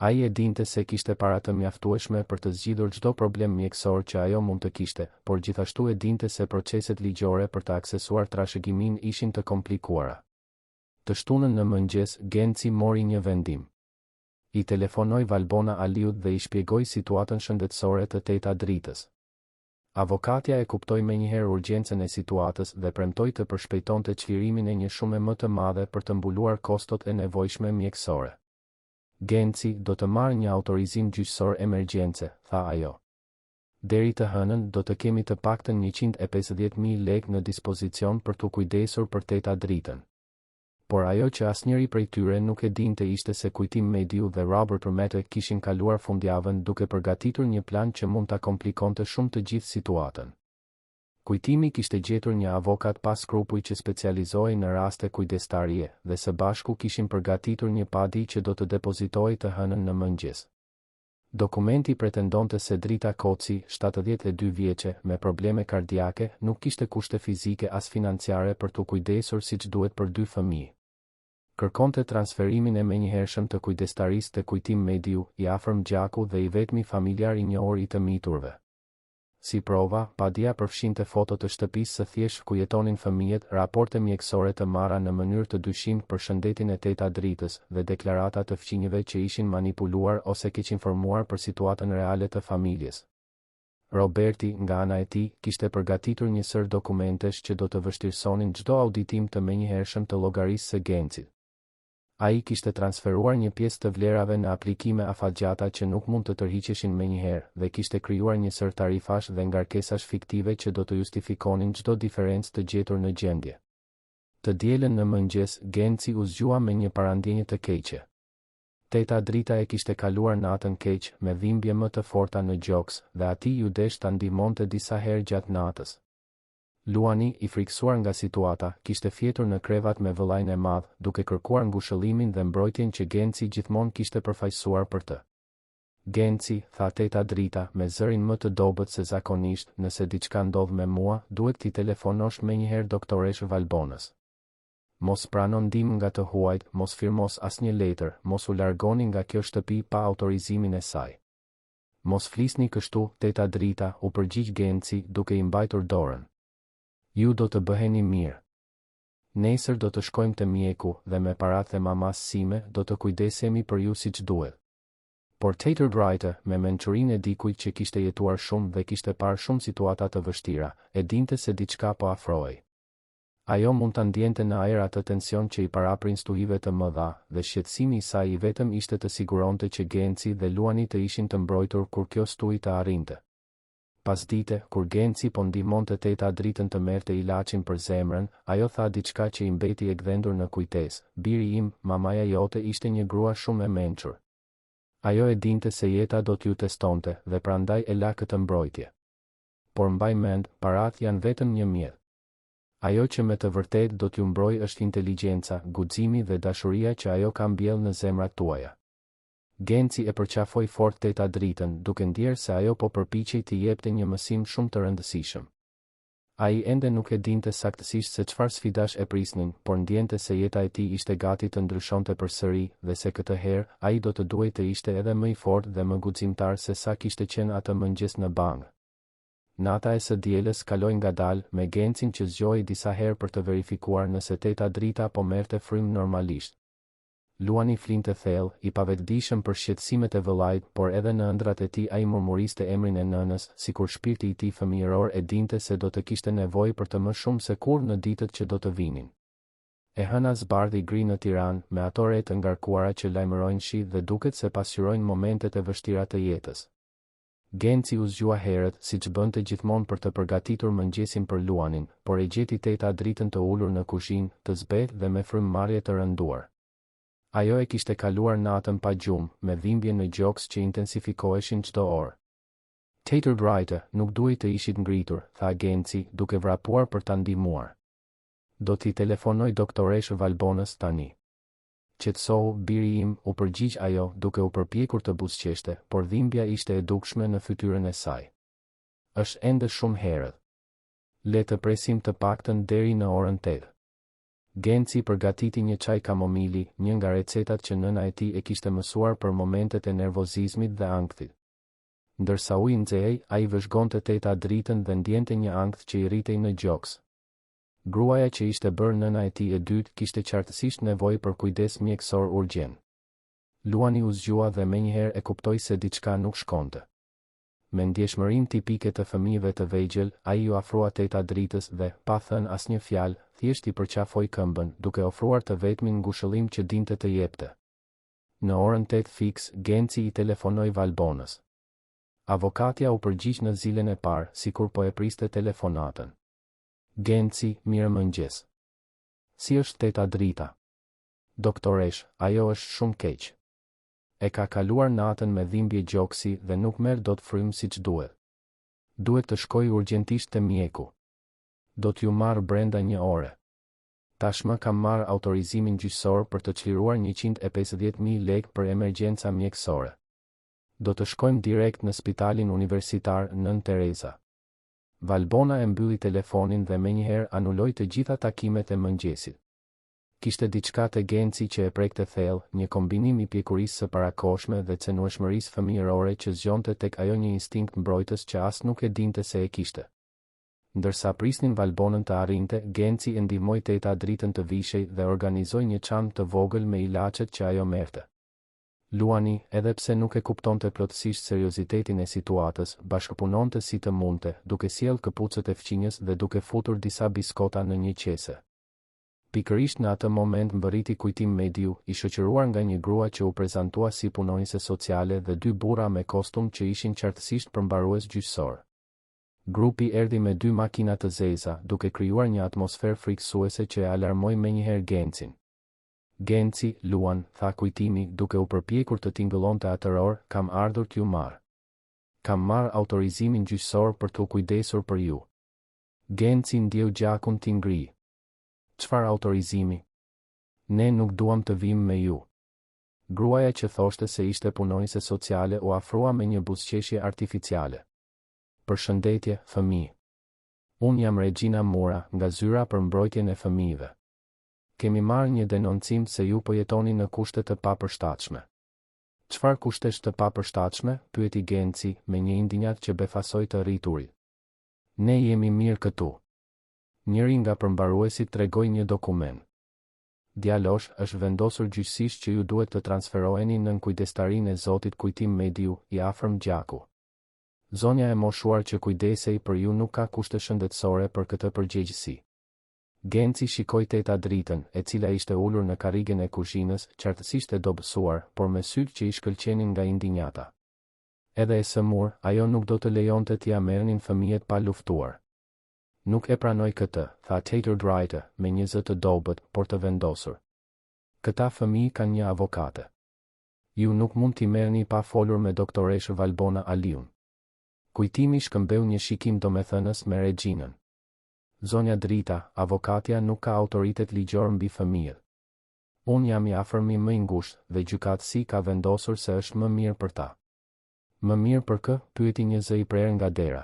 Ai e dinte se kishte para të mjaftueshme për të zgjidhur çdo problem mjekësor që ajo mund të kishte, por gjithashtu e dinte se proceset ligjore për të aksesuar trashëgimin ishin të komplikuara. Të shtunën në mëngjes, Genci mori një vendim. I telefonoi Valbona Aliut dhe i shpjegoi situatën shëndetësore të teta dritës. Avokatja e kuptoi menjëherë urgjencën e situatës dhe premtoi të përshpejtonte çlirimin e një shumë më të madhe për të mbuluar kostot e nevojshme mjekësore. Genci do të marrë një autorizim gjyqësor emergjence, tha ajo. Deri të hënën do të kemi të paktën 150.000 lekë në dispozicion për të kujdesur për teta dritën. Por ajo që asnjëri prej tyre nuk e dinte ishte se Kujtim Mediu dhe Robert Romete kishin kaluar fundjavën duke përgatitur një plan që mund ta komplikonte shumë të gjithë situatën. Kujtimi kishte gjetur një avokat pa skrupuj që specializohej në raste kujdestarie dhe së bashku kishin përgatitur një padi që do të depozitohej të hënën në mëngjes. Dokumenti pretendonte se Drita Koci, 72 vjeçe, me probleme kardiake, nuk kishte kushte fizike as financiare për të kujdesur siç duhet për 2 fëmijë. Kërkonte transferimin e menjëhershëm të kujdestarisë te Kujtim Mediu, i afërm gjaku dhe i vetmi familjar i njohur i të miturve. Si prova, padia përfshinte foto të shtëpisë së thjeshtë ku jetonin fëmijët, raporte mjekësore të marra në mënyrë të dyshimt për shëndetin e teta dritës dhe deklarata të fqinjëve që ishin manipuluar ose keqinformuar për situatën reale të familjes. Roberti, nga ana e tij, kishte përgatitur një sër dokumentesh që do të vështirësonin çdo auditim të menjëhershëm të llogarisë së Gencit. Ai kishte transferuar një pjesë të vlerave në aplikime afatgjata që nuk mund të tërhiqeshin menjëherë dhe kishte krijuar një sër tarifash dhe ngarkesash fiktive që do të justifikonin çdo diferencë të gjetur në gjendje. Të dielën në mëngjes, Genci u zgjua me një parandjenje të keqe. Teta drita e kishte kaluar natën keq, me dhimbje më të forta në gjoks, dhe atij ju desh ta ndihmonte disa herë gjatë natës. Luani, i friksuar nga situata, kishte fjetur në krevat me vëllain e madh, duke kërkuar ngushëllimin dhe mbrojtjen që Genci gjithmonë kishte përfaqësuar për të. Genci, tha teta drita, me zërin më të dobët se zakonisht, nëse diçka ndodh me mua, duhet t'i telefonosh menjëherë doktoresh Valbonës. Mos pranon ndihmë nga të huajt, mos firmos asnjë letër, mos u largoni nga kjo shtëpi pa autorizimin e saj. Mos flisni kështu, teta drita, u përgjigj Genci, duke i mbajtur dorën. Ju do të bëheni mirë. Nesër do të shkojmë te mjeku dhe me paratë e mamas sime do të kujdesemi për ju siç duhet. Por Tater Wright, me mençurinë e dikujt që kishte jetuar shumë dhe kishte parë shumë situata të vështira, e dinte se diçka po afrohej. Ajo mund ta ndjente në ajër atë tension që i paraprin stuhive të mëdha, dhe shqetësimi i saj i vetëm ishte të siguronte që Genci dhe Luani të ishin të mbrojtur kur kjo stuhi të arrinte. Pas dite, kur Genci po ndihmonte teta dritën të merrte ilaçin për zemrën, ajo tha diçka që i mbeti e gdhendur në kujtesë. Biri im, mamaja jote ishte një grua shumë e mençur. Ajo e dinte se jeta do t'ju testonte dhe prandaj e la këtë mbrojtje. Por mbaj mend, paratë janë vetëm një mjet. Ajo që me të vërtetë do t'ju mbrojë është inteligjenca, guximi dhe dashuria që ajo ka mbjellë në zemrat tuaja. Genci e përqafoi fort teta dritën, duke ndjerë se ajo po përpiqej t'i jepte një mësim shumë të rëndësishëm. Ai ende nuk e dinte saktësisht se çfarë sfidash e prisnin, por ndjente se jeta e tij ishte gati të ndryshonte përsëri dhe se këtë herë ai do të duhej të ishte edhe më i fortë dhe më guximtar se sa kishte qenë atë mëngjes në bank. Nata e së dielës kaloi ngadalë, me Gencin që zgjohej disa herë për të verifikuar nëse teta drita po merrte frym normalisht. Luani flinte thellë, i pavetëdijshëm për shqetësimet e vëllait, por edhe në ëndrat e tij ai murmuriste emrin e nënës, sikur shpirti i tij fëmijëror e dinte se do të kishte nevojë për të më shumë se kurrë në ditët që do të vinin. E hëna zbardhi gri në Tiranë me ato re të ngarkuara që lajmërojnë shi dhe duket se pasqyrojnë momentet e vështira të jetës. Genci u zgjua herët, siç bënte gjithmonë për të përgatitur mëngjesin për Luanin, por e gjeti Teta Dritën të ulur në kuzhinë, të zbet dhe me frymëmarrje të rënduar. Ajo e kishte kaluar natën pa gjumë, me dhimbje në gjoks që intensifikoheshin çdo orë. Teta Dritë, nuk duhej të ishit ngritur, tha Genci, duke vrapuar për ta ndihmuar. Do t'i telefonoj doktoresh Valbonës tani. Qetësohu, biri im, u përgjigj ajo, duke u përpjekur të buzëqeshte, por dhimbja ishte e dukshme në fytyrën e saj. Është ende shumë herët. Le të presim të paktën deri në orën 8. Genci përgatiti një çaj kamomili, një nga recetat që nëna e tij e kishte mësuar për momentet e nervozizmit dhe ankthit. Ndërsa ujë nxehej, ai vëzhgonte Teta Dritën dhe ndjente një ankth që i rritej në gjoks. Gruaja që ishte bërë nëna e tij e dytë kishte qartësisht nevojë për kujdes mjekësor urgjent. Luani u zgjua dhe menjëherë e kuptoi se diçka nuk shkonte. Me ndjeshmërinë tipike të fëmijëve të vegjël, ai u afrua Teta Dritës dhe, pa thënë asnjë fjalë, thjesht i përqafoi këmbën, duke ofruar të vetmin ngushëllim që dinte të jepte. Në orën 8 fiks, Genci i telefonoi Valbonës. Avokatja u përgjigj në zilen e parë, sikur po e priste telefonatën. Genci, mirëmëngjes. Si është Teta Drita? Doktoresh, ajo është shumë keq. E ka kaluar natën me dhimbje gjoksi dhe nuk merr dot frymë siç duhet. Duhet të shkojë urgjentisht te mjeku. Do t'ju marr brenda një ore. Tashmë kam marrë autorizimin gjyqësor për të çliruar 150.000 lekë për emergjenca mjekësore. Do të shkojmë direkt në spitalin universitar Nën Tereza. Valbona e mbylli telefonin dhe menjëherë anuloi të gjitha takimet e mëngjesit. Kishte diçka te Genci që e prekte thellë, një kombinim i pjekurisë së parakohshme dhe cenueshmërisë fëmijërore që zgjonte tek ajo një instinkt mbrojtës që as nuk e dinte se e kishte. Ndërsa prisnin Valbonën të arrinte, Genci e ndihmoi Teta Dritën të vishej dhe organizoi një çantë të vogël me ilaçet që ajo merrte. Luani, edhe pse nuk e kuptonte plotësisht seriozitetin e situatës, bashkëpunonte si të mundte, duke sjellë këpucët e fqinjës dhe duke futur disa biskota në një qese. Pikërisht në atë moment mbërriti kujtim mediu, i shoqëruar nga një grua që u prezantua si punonjëse sociale dhe dy burra me kostum që ishin qartësisht përmbarues gjyqësor. Grupi erdhi me 2 makina të zeza, duke krijuar një atmosferë frikësuese që e alarmoi menjëherë Gencin. Genci, Luan, tha kujtimi, duke u përpjekur të tingëllonte atëror, kam ardhur t'ju marr. Kam marr autorizimin gjyqësor për t'u kujdesur për ju. Genci ndjeu gjakun t'i ngri. Çfarë autorizimi? Ne nuk duam të vim me ju. Gruaja që thoshte se ishte punonjëse sociale u afrua me një buzëqeshje artificiale. Përshëndetje, fëmijë. Unë jam Regina Mura, nga zyra për mbrojtjen e fëmijëve. Kemi marrë një denoncim se ju po jetoni në kushte të papërshtatshme. Çfarë kushtesh të papërshtatshme? Pyeti Genci, me një indinjat që befasoi të rriturit. Ne jemi mirë këtu. Njëri nga përmbaruesit tregoi një dokument. Djalosh, është vendosur gjyqësisht që ju duhet të transferoheni nën kujdestarinë e Zotit Kujtim Mediu, i afërm gjaku. Zonja e moshuar që kujdesej për ju nuk ka kushte shëndetësore për këtë përgjegjësi. Genci shikoi Teta Dritën, e cila ishte ulur në karrigen e kuzhinës, qartësisht e dobësuar, por me sytë që i shkëlqenin nga indinjata. Edhe e sëmur, ajo nuk do të lejonte t'ia merrnin fëmijët pa luftuar. Nuk e pranoj këtë, tha Teta Dritë, me një zë të dobët, por të vendosur. Këta fëmijë kanë një avokate. Ju nuk mund t'i merrni pa folur me doktoresh Valbona Aliun. Kujtimi shkëmbeu një shikim domethënës me Regjinën. Zonja Drita, avokatja nuk ka autoritet ligjor mbi fëmijët. Unë jam i afërmi më i ngushtë dhe gjykatësi ka vendosur se është më mirë për ta. Më mirë për kë? Pyeti një zë i prerë nga dera.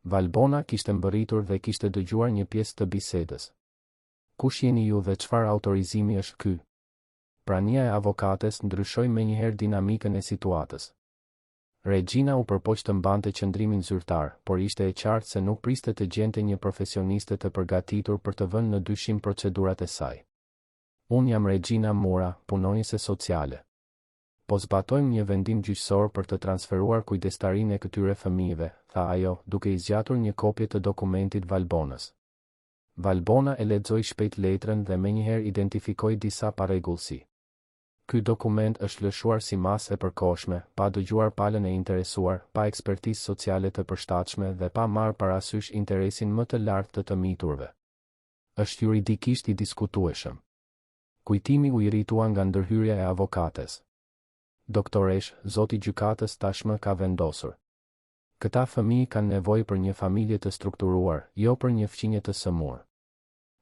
Valbona kishte mbërritur dhe kishte dëgjuar një pjesë të bisedës. Kush jeni ju dhe çfarë autorizimi është ky? Prania e avokates ndryshoi menjëherë dinamikën e situatës. Regjina u përpoq të mbante qëndrimin zyrtar, por ishte e qartë se nuk priste të gjente një profesioniste të përgatitur për të vënë në dyshim procedurat e saj. Unë jam Regina Mura, punonjëse sociale. Po zbatojmë një vendim gjyqësor për të transferuar kujdestarinë e këtyre fëmijëve, tha ajo, duke i zgjatur një kopje të dokumentit Valbonës. Valbona e lexoi shpejt letrën dhe menjëherë identifikoi disa parregullsi. Ky dokument është lëshuar si masë e përkohshme, pa dëgjuar palën e interesuar, pa ekspertizë sociale të përshtatshme dhe pa marrë parasysh interesin më të lartë të të miturve. Është juridikisht i diskutueshëm. Kujtimi u irritua nga ndërhyrja e avokates. Doktoresh, zoti gjykatës tashmë ka vendosur. Këta fëmijë kanë nevojë për një familje të strukturuar, jo për një fqinje të sëmur.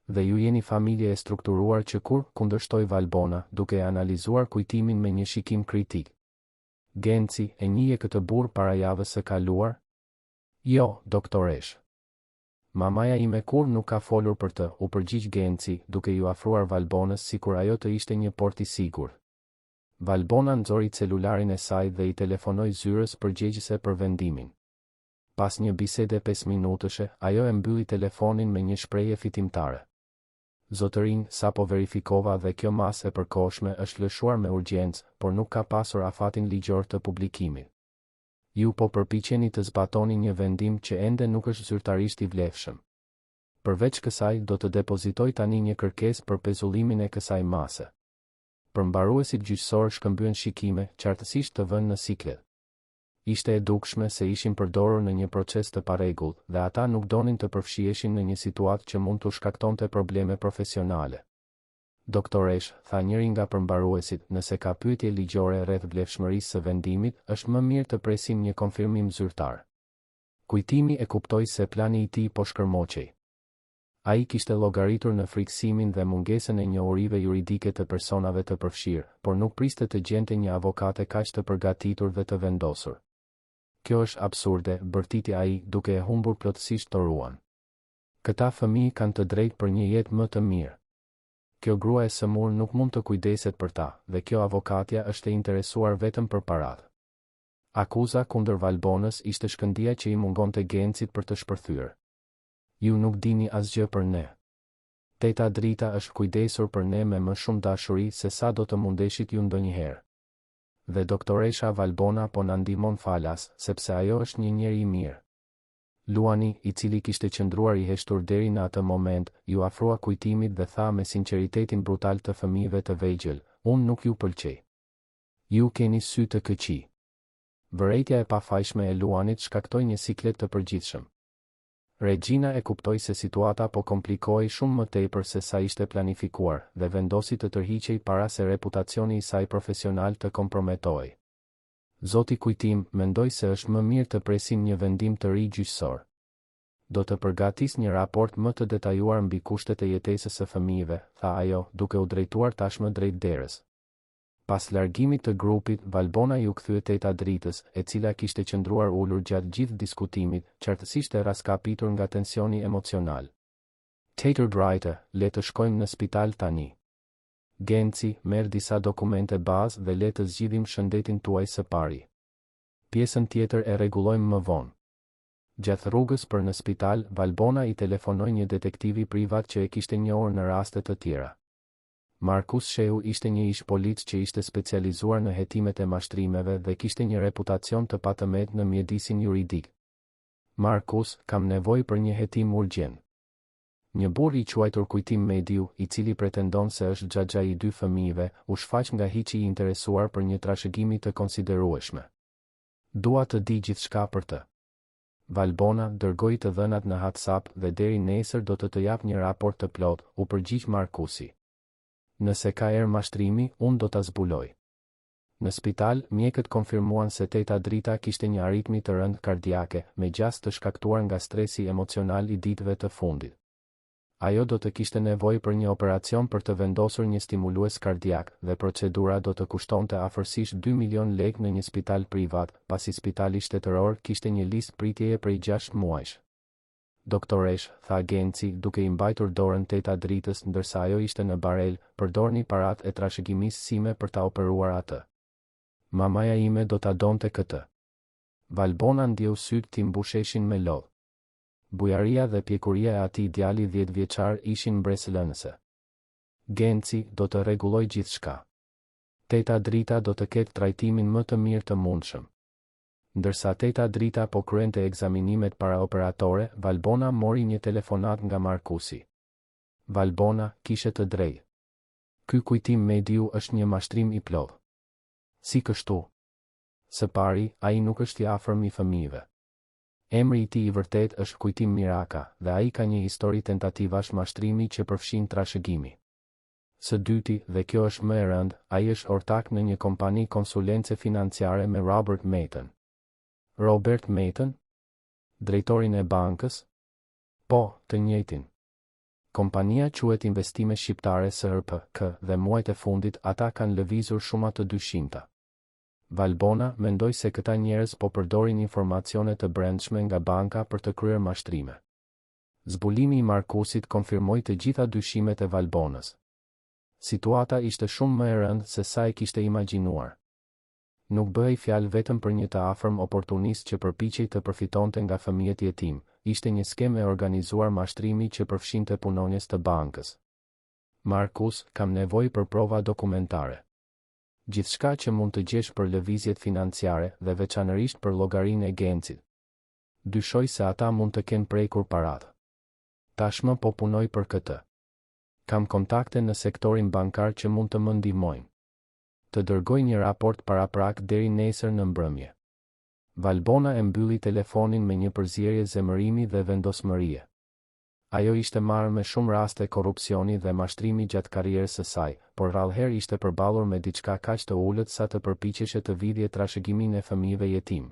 Dhe ju jeni familje e strukturuar që kur, kundërshtoi Valbona, duke analizuar kujtimin me një shikim kritik. Genci, e njihje këtë burr para javës së kaluar? Jo, doktoresh. Mamaja ime kur nuk ka folur për të, u përgjigj Genci, duke ju afruar Valbonës sikur ajo të ishte një port i sigurt. Valbona nxori celularin e saj dhe i telefonoi zyrës përgjegjëse për vendimin. Pas një bisede 5 minutëshe, ajo e mbylli telefonin me një shprehje fitimtare. Zotërin, sapo verifikova dhe kjo masë e përkohshme është lëshuar me urgjencë, por nuk ka pasur afatin ligjor të publikimit. Ju po përpiqeni të zbatoni një vendim që ende nuk është zyrtarisht i vlefshëm. Përveç kësaj, do të depozitoj tani një kërkesë për pezullimin e kësaj mase. Përmbaruesit gjyqësor shkëmbyen shikime, qartësisht të vënë në siklet. Ishte e dukshme se ishin përdorur në një proces të parregullt dhe ata nuk donin të përfshiheshin në një situatë që mund t'u shkaktonte probleme profesionale. Doktoresh, tha njëri nga përmbaruesit, nëse ka pyetje ligjore rreth vlefshmërisë së vendimit, është më mirë të presim një konfirmim zyrtar. Kujtimi e kuptoi se plani i tij po shkërmoqej. Ai kishte llogaritur në frikësimin dhe mungesën e njohurive juridike të personave të përfshirë, por nuk priste të gjente një avokate kaq të përgatitur dhe të vendosur. Kjo është absurde, bërtiti ai, duke e humbur plotësisht toruan. Këta fëmijë kanë të drejtë për një jetë më të mirë. Kjo grua e sëmur nuk mund të kujdeset për ta, dhe kjo avokatja është e interesuar vetëm për paratë. Akuza kundër Valbonës ishte shkëndija që i mungonte Gencit për të shpërthyer. Ju nuk dini asgjë për ne. Teta Drita është kujdesur për ne me më shumë dashuri se sa do të mundeshit ju ndonjëherë. Dhe doktoresha Valbona po na ndihmon falas, sepse ajo është një njeri i mirë. Luani, i cili kishte qëndruar i heshtur deri në atë moment, ju afrua kujtimit dhe tha me sinqeritetin brutal të fëmijëve të vegjël, unë nuk ju pëlqej. Ju keni sy të këqij. Vërejtja e pafajshme e Luanit shkaktoi një siklet të përgjithshëm. Regjina e kuptoi se situata po komplikohej shumë më tepër se sa ishte planifikuar dhe vendosi të tërhiqej para se reputacioni i saj profesional të komprometohej. Zoti Kujtim mendoi se është më mirë të presim një vendim të ri gjyqësor. Do të përgatis një raport më të detajuar mbi kushtet e jetesës së fëmijëve, tha ajo, duke u drejtuar tashmë drejt derës. Pas largimit të grupit, Valbona ju kthye teta Dritës, e cila kishte qëndruar ulur gjatë gjithë diskutimit, qartësisht e raskapitur nga tensioni emocional. Teta Drita, le të shkojmë në spital tani. Genci, merr disa dokumente bazë dhe le të zgjidhim shëndetin tuaj së pari. Pjesën tjetër e rregullojmë më vonë. Gjatë rrugës për në spital, Valbona i telefonoi një detektivi privat që e kishte njohur në raste të tjera. Markus Shehu ishte një ish polic që ishte specializuar në hetimet e mashtrimeve dhe kishte një reputacion të patëmet në mjedisin juridik. Markus, kam nevojë për një hetim urgjent. Një burr i quajtur Kujtim Mediu, i cili pretendon se është xhaxha i 2 fëmijëve, u shfaq nga hiçi i interesuar për një trashëgimi të konsiderueshme. Dua të di gjithçka për të. Valbona dërgoi të dhënat në WhatsApp dhe deri nesër do të jap një raport të plot, u përgjigj Markusi. Nëse ka erë mashtrimi, unë do ta zbuloj. Në spital, mjekët konfirmuan se teta Drita kishte një aritmi të rëndë kardiake, me gjas të shkaktuar nga stresi emocional i ditëve të fundit. Ajo do të kishte nevojë për një operacion për të vendosur një stimulues kardiak dhe procedura do të kushtonte afërsisht 2 milion lekë në një spital privat, pasi spitali shtetëror kishte një listë pritjeje prej 6 muajsh. Doktoresh, tha Genci, duke i mbajtur dorën teta Dritës ndërsa ajo ishte në barel, përdorni parat e trashëgimisë sime për ta operuar atë. Mamaja ime do ta donte këtë. Valbona ndjeu sytë ti mbusheshin me lodh. Bujaria dhe pjekuria e atij djali 10 vjeçar ishin mbresëlënëse. Genci do të rregulloj gjithçka. Teta Drita do të ketë trajtimin më të mirë të mundshëm. Ndërsa teta Drita po kryente ekzaminimet paraoperatore, Valbona mori një telefonat nga Markusi. Valbona, kishe të drejtë. Ky kujtim mediu është një mashtrim i plodh. Si kështu? Së pari, ai nuk është i afërm i fëmijëve. Emri i tij i vërtet është Kujtim Miraka dhe ai ka një histori tentativash mashtrimi që përfshin trashëgimi. Së dyti, dhe kjo është më e rëndë, ai është ortak në një kompani konsulence financiare me Robert Maton. Robert Maton? Drejtorin e bankës? Po, të njëjtin. Kompania quhet Investime Shqiptare SRPK dhe muajt e fundit ata kanë lëvizur shuma të dyshimta. Valbona mendoi se këta njerëz po përdorin informacione të brendshme nga banka për të kryer mashtrime. Zbulimi i Markusit konfirmoi të gjitha dyshimet e Valbonës. Situata ishte shumë më e rëndë se sa e kishte imagjinuar. Nuk bëhej fjalë vetëm për një të afërm oportunist që përpiqej të përfitonte nga fëmijët jetim, ishte një skemë e organizuar mashtrimi që përfshinte punonjes të bankës. Markus, kam nevojë për prova dokumentare. Gjithçka që mund të gjesh për lëvizjet financiare dhe veçanërisht për llogarinë e Gencit. Dyshoj se ata mund të kenë prekur paratë. Tashmë po punoj për këtë. Kam kontakte në sektorin bankar që mund të më ndihmojnë. Të dërgoj një raport paraprak deri nesër në mbrëmje. Valbona e mbylli telefonin me një përzierje zemërimi dhe vendosmërie. Ajo ishte marrë me shumë raste korrupsioni dhe mashtrimi gjatë karrierës së saj, por rrallëherë ishte përballur me diçka kaq të ulët sa të përpiqeshe të vidhje trashëgimin e fëmijëve jetim.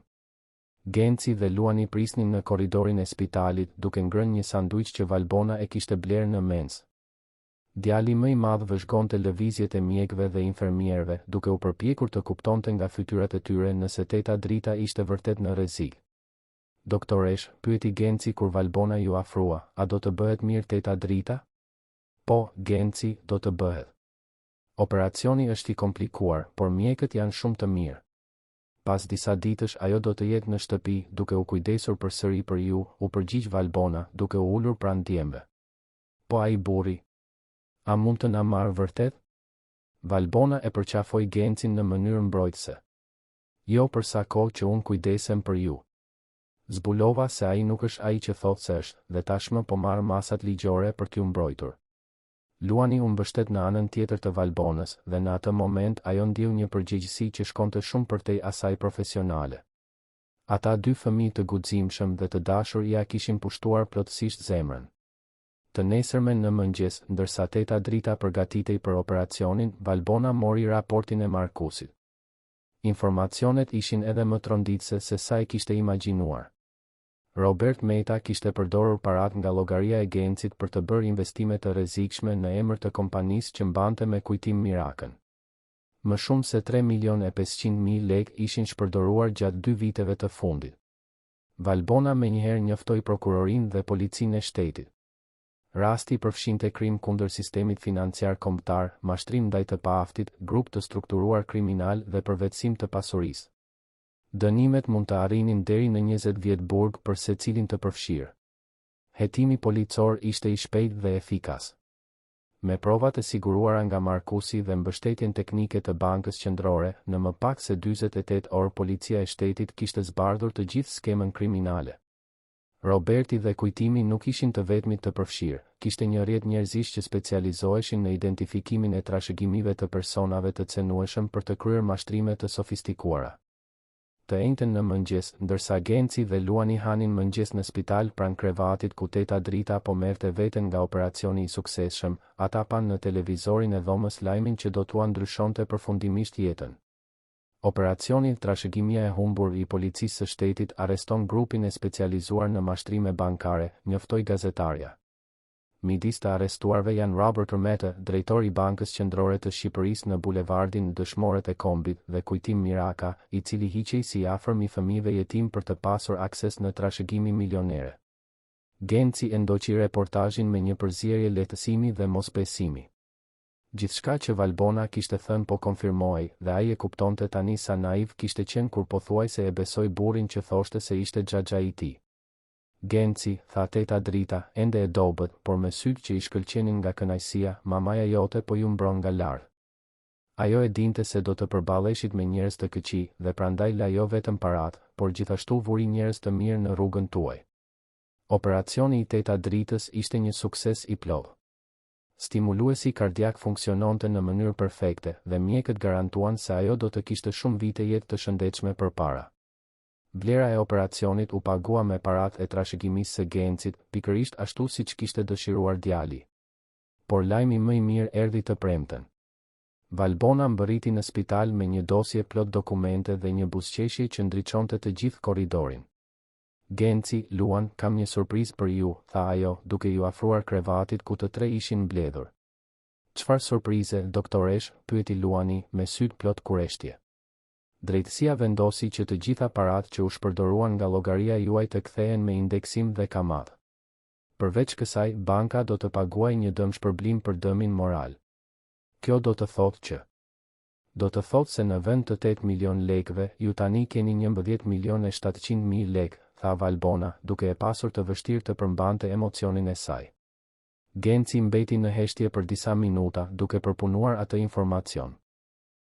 Genci dhe Luani prisnin në korridorin e spitalit duke ngrënë një sanduiç që Valbona e kishte blerë në mens. Djali më i madh vëzhgonte lëvizjet e mjekëve dhe infermierëve, duke u përpjekur të kuptonte nga fytyrat e tyre nëse teta drita ishte vërtet në rrezik. Doktoresh, pyeti Genci kur Valbona ju afrua, a do të bëhet mirë teta drita? Po, Genci, do të bëhet. Operacioni është i komplikuar, por mjekët janë shumë të mirë. Pas disa ditësh ajo do të jetë në shtëpi, duke u kujdesur përsëri për ju, u përgjigj Valbona, duke u ulur pranë djemve. Po ai burri, a mund të na marrë vërtet? Valbona e përqafoi Gencin në mënyrë mbrojtëse. Jo për sa kohë që unë kujdesem për ju. Zbulova se ai nuk është ai që thotë se është, dhe tashmë po marr masat ligjore për t'ju mbrojtur. Luani u mbështet në anën tjetër të Valbonës dhe në atë moment ajo ndjeu një përgjegjësi që shkonte shumë përtej asaj profesionale. Ata dy fëmijë të guximshëm dhe të dashur ja kishin pushtuar plotësisht zemrën. Të nesërmen në mëngjes, ndërsa teta drita përgatitej për operacionin, Valbona mori raportin e Markusit. Informacionet ishin edhe më tronditëse se sa e kishte imagjinuar. Robert Meta kishte përdorur parat nga llogaria e Gencit për të bërë investime të rrezikshme në emër të kompanisë që mbante me Kujtim Mirakën. Më shumë se 3.500.000 lekë ishin shpërdoruar gjatë 2 viteve të fundit. Valbona menjëherë njoftoi prokurorinë dhe policinë e shtetit. Rasti përfshinte krim kundër sistemit financiar kombëtar, mashtrim ndaj të paaftit, grup të strukturuar kriminal dhe përvetësim të pasurisë. Dënimet mund të arrinin deri në 20 vjet burg për secilin të përfshirë. Hetimi policor ishte i shpejtë dhe efikas. Me provat e siguruara nga Markusi dhe mbështetjen teknike të Bankës Qendrore, në më pak se 48 orë policia e shtetit kishte zbardhur të gjithë skemën kriminale. Roberti dhe Kujtimi nuk ishin të vetmit të përfshirë, kishte një rrjet njerëzish që specializoheshin në identifikimin e trashëgimive të personave të cenueshëm për të kryer mashtrime të sofistikuara. Të njëjtën në mëngjes, ndërsa Genci dhe Luani hanin mëngjes në spital pranë krevatit ku teta drita po merrte veten nga operacioni i suksesshëm, ata panë në televizorin e dhomës lajmin që do t'ua ndryshonte përfundimisht jetën. Operacioni trashëgimia e humbur i policisë së shtetit arreston grupin e specializuar në mashtrime bankare, njoftoi gazetarja. Midis të arrestuarve janë Robert Meta, drejtori i Bankës Qendrore të Shqipërisë në bulevardin Dëshmorët e Kombit, dhe Kujtim Miraka, i cili hiqej si afërm i fëmijëve jetim për të pasur akses në trashëgimi milionere. Genci e ndoqi reportazhin me një përzierje lehtësimi dhe mosbesimi. Gjithçka që Valbona kishte thënë po konfirmoi, dhe ai e kuptonte tani sa naiv kishte qenë kur pothuajse e besoi burrin që thoshte se ishte xhaxha i tij. Genci, tha teta drita, ende e dobët, por me sytë që i shkëlqenin nga kënaqësia, mamaja jote po ju mbron nga lart. Ajo e dinte se do të përballeshit me njerëz të këqij dhe prandaj la jo vetëm parat, por gjithashtu vuri njerëz të mirë në rrugën tuaj. Operacioni i teta dritës ishte një sukses i plodh. Stimuluesi kardiak funksiononte në mënyrë perfekte dhe mjekët garantuan se ajo do të kishte shumë vite jetë të shëndetshme përpara. Vlera e operacionit u pagua me paratë e trashëgimisë së Gencit, pikërisht ashtu siç kishte dëshiruar djali. Por lajmi më i mirë erdhi të premten. Valbona mbërriti në spital me një dosje plot dokumente dhe një buzëqeshje që ndriçonte të gjithë korridorin. Genci, Luan, kam një surprizë për ju, tha ajo, duke ju afruar krevatit ku të tre ishin mbledhur. Çfarë surprize, doktoresh, pyeti Luani, me sytë plot kureshtje. Drejtësia vendosi që të gjitha paratë që u shpërdoruan nga llogaria juaj të kthehen me indeksim dhe kamat. Përveç kësaj, banka do të paguajë një dëmshpërblim për dëmin moral. Kjo do të thotë që do të thotë se në vend të 8 milion lekëve, ju tani keni 11.700.000 lekë, tha Valbona, duke e pasur të vështirë të përmbante emocionin e saj. Genci mbeti në heshtje për disa minuta, duke përpunuar atë informacion.